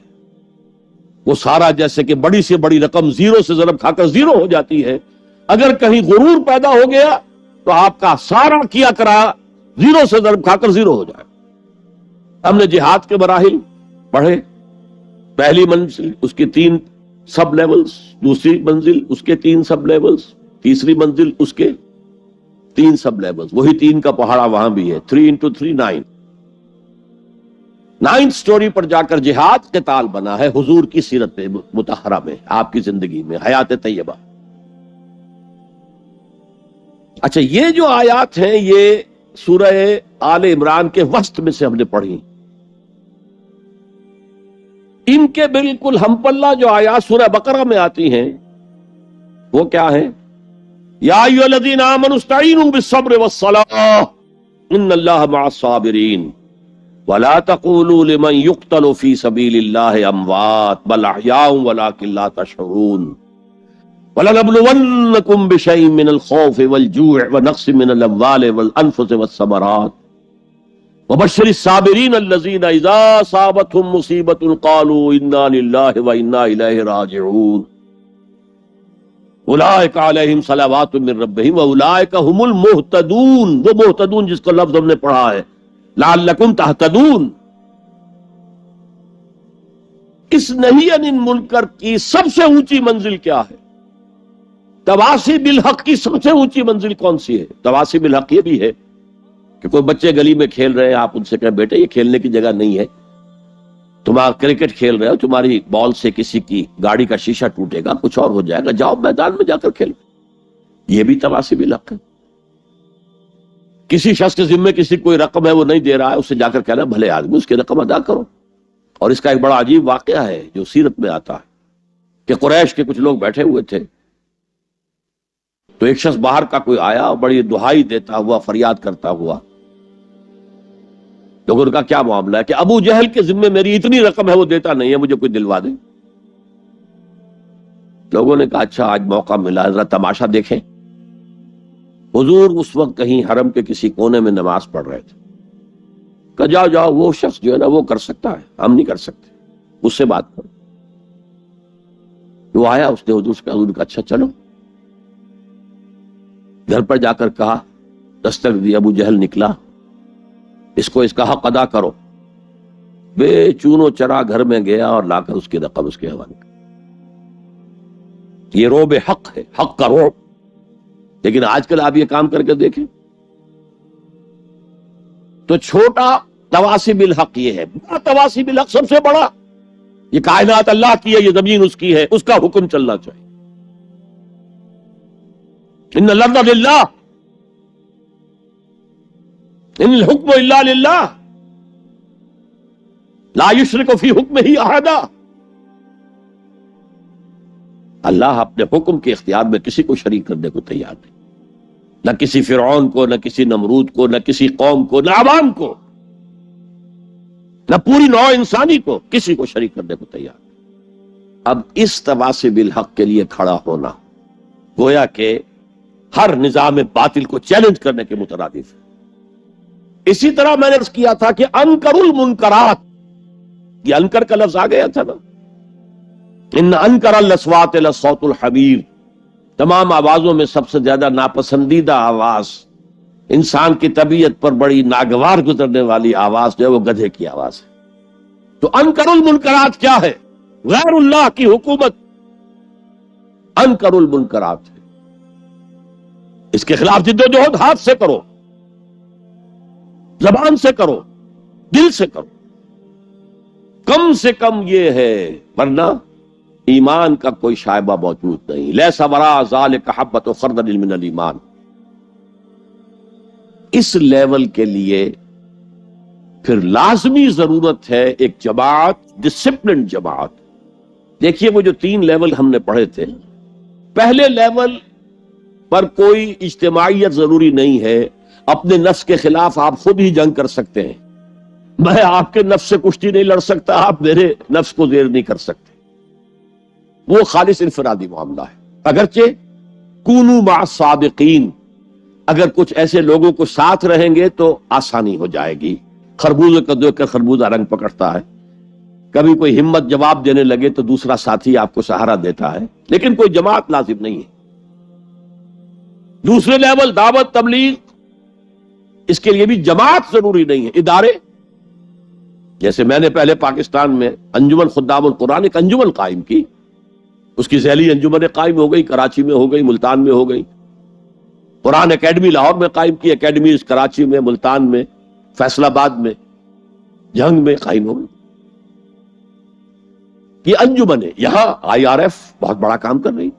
وہ سارا جیسے کہ بڑی سے بڑی رقم زیرو سے ضرب کھا کر زیرو ہو جاتی ہے، اگر کہیں غرور پیدا ہو گیا تو آپ کا سارا کیا کرا زیرو سے ضرب کھا کر زیرو ہو جائے. ہم نے جہاد کے مراحل پڑھے. پہلی منزل اس کی 3 سب لیولز، دوسری منزل اس کے 3 سب لیولز، تیسری منزل اس کے 3 سب لیولز. وہی 3 کا پہاڑا وہاں بھی ہے. 3 into 3 9. 9th سٹوری پر جا کر جہاد قتال بنا ہے حضور کی سیرت مطہرہ میں، آپ کی زندگی میں، حیات طیبہ. اچھا، یہ جو آیات ہیں یہ سورہ آل عمران کے وسط میں سے ہم نے پڑھی. ان کے بالکل ہم پلہ جو آیات سورہ بقرہ میں آتی ہیں وہ کیا ہیں؟ یا ایھا الذین آمنوا استعینوا بالصبر والصلاۃ ان اللہ مع الصابرین ولا تقولوا لمن يقتل في سبيل الله اموات بل احياء ولكن لا تشعرون ولنبلونكم بشيء من الخوف والجوع ونقص من الاموال والانفس والثمرات وبشر الصابرين الذين اذا اصابتهم مصيبة قالوا انا لله وانا اليه راجعون اولئک علیہم صلوات من ربہم واولئک هم المہتدون. وہ مہتدون جس کا لفظ ہم نے پڑھا ہے لعلکم تہتدون. اس نہی عن المنکر کی سب سے اونچی منزل کیا ہے؟ تواصی بالحق کی سب سے اونچی منزل کون سی ہے؟ تواصی بالحق یہ بھی ہے کہ کوئی بچے گلی میں کھیل رہے ہیں، آپ ان سے کہیں بیٹے یہ کھیلنے کی جگہ نہیں ہے، تم کرکٹ کھیل رہے ہو، تمہاری بال سے کسی کی گاڑی کا شیشہ ٹوٹے گا، کچھ اور ہو جائے گا، جاؤ میدان میں جا کر کھیلو. یہ بھی تواصی بالحق ہے. کسی شخص کے ذمے کسی کوئی رقم ہے وہ نہیں دے رہا ہے، اسے جا کر کہنا بھلے آدمی اس کی رقم ادا کرو. اور اس کا ایک بڑا عجیب واقعہ ہے جو سیرت میں آتا ہے کہ قریش کے کچھ لوگ بیٹھے ہوئے تھے تو ایک شخص باہر کا کوئی آیا اور بڑی دہائی دیتا ہوا، فریاد کرتا ہوا. لوگوں نے کہا کیا معاملہ ہے؟ کہ ابو جہل کے ذمے میری اتنی رقم ہے وہ دیتا نہیں ہے، مجھے کوئی دلوا دے. لوگوں نے کہا اچھا آج موقع ملا، ذرا تماشا دیکھیں. حضور اس وقت کہیں حرم کے کسی کونے میں نماز پڑھ رہے تھے. کہا جاؤ جاؤ، وہ شخص جو ہے نا وہ کر سکتا ہے، ہم نہیں کر سکتے. مجھ سے بات کرو. وہ آیا, اس نے حضور کا اچھا چلو. گھر پر جا کر کہا, دستک دی, ابو جہل نکلا, اس کا حق ادا کرو. بے چونو چرا گھر میں گیا اور لا کر اس کی رقم اس کے حوالے کر. یہ روب حق ہے, حق کا روب. لیکن آج کل آپ یہ کام کر کے دیکھیں تو چھوٹا تواسی بالحق یہ ہے, بڑا تواسی بالحق سب سے بڑا. یہ کائنات اللہ کی ہے, یہ زمین اس کی ہے, اس کا حکم چلنا چاہیے. ان الارض للہ ان الحکم الا للہ لا یشرک فی حکمہ احدا. اللہ اپنے حکم کے اختیار میں کسی کو شریک کرنے کو تیار نہیں, نہ کسی فرعون کو, نہ کسی نمرود کو, نہ کسی قوم کو, نہ عوام کو, نہ پوری نوع انسانی کو, کسی کو شریک کرنے کو تیار نہیں. اب اس تواصی بالحق کے لیے کھڑا ہونا گویا کہ ہر نظام باطل کو چیلنج کرنے کے مترادف ہے. اسی طرح میں نے عرض کیا تھا کہ انکر المنکرات, یہ انکر کا لفظ آ گیا تھا نا, ان انکر الاصوات لصوت الحمیر. تمام آوازوں میں سب سے زیادہ ناپسندیدہ آواز, انسان کی طبیعت پر بڑی ناگوار گزرنے والی آواز جو ہے وہ گدھے کی آواز ہے. تو انکر المنکرات کیا ہے؟ غیر اللہ کی حکومت انکر المنکرات ہے. اس کے خلاف جدوجہد ہاتھ سے کرو, زبان سے کرو, دل سے کرو. کم سے کم یہ ہے, ورنہ ایمان کا کوئی شائبہ موجود نہیں. لیس وراء ذلک حبۃ خردل من الایمان. اس لیول کے لیے پھر لازمی ضرورت ہے ایک جماعت, ڈسپلن جماعت. دیکھیے وہ جو 3 لیول ہم نے پڑھے تھے, پہلے لیول پر کوئی اجتماعیت ضروری نہیں ہے. اپنے نفس کے خلاف آپ خود ہی جنگ کر سکتے ہیں. میں آپ کے نفس سے کشتی نہیں لڑ سکتا, آپ میرے نفس کو زیر نہیں کر سکتے. وہ خالص انفرادی معاملہ ہے. اگرچہ کونوا مع الصادقین, اگر کچھ ایسے لوگوں کو ساتھ رہیں گے تو آسانی ہو جائے گی. خربوزے کو دیکھ کر خربوزہ رنگ پکڑتا ہے. کبھی کوئی ہمت جواب دینے لگے تو دوسرا ساتھی آپ کو سہارا دیتا ہے, لیکن کوئی جماعت لازم نہیں ہے. دوسرے لیول دعوت تبلیغ, اس کے لیے بھی جماعت ضروری نہیں ہے. ادارے, جیسے میں نے پہلے پاکستان میں انجمن خدام القرآن ایک انجمن قائم کی, اس کی ذیلی انجمن قائم ہو گئی, کراچی میں ہو گئی, ملتان میں ہو گئی. قرآن اکیڈمی لاہور میں قائم کی, اکیڈمیز کراچی میں, ملتان میں, فیصل آباد میں, جنگ میں قائم ہو گئی. یہ انجمن ہے. یہاں IRF بہت بڑا کام کر رہی,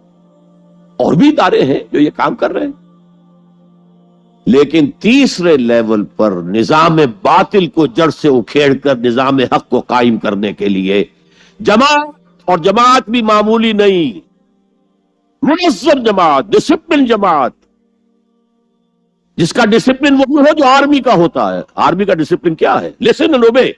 اور بھی ادارے ہیں جو یہ کام کر رہے ہیں. لیکن تیسرے لیول پر نظام باطل کو جڑ سے اکھیڑ کر نظام حق کو قائم کرنے کے لیے جماعت, اور جماعت بھی معمولی نہیں, منظم جماعت, ڈسپلن جماعت, جس کا ڈسپلن وہ ہو جو آرمی کا ہوتا ہے. آرمی کا ڈسپلن کیا ہے؟ Listen and obey.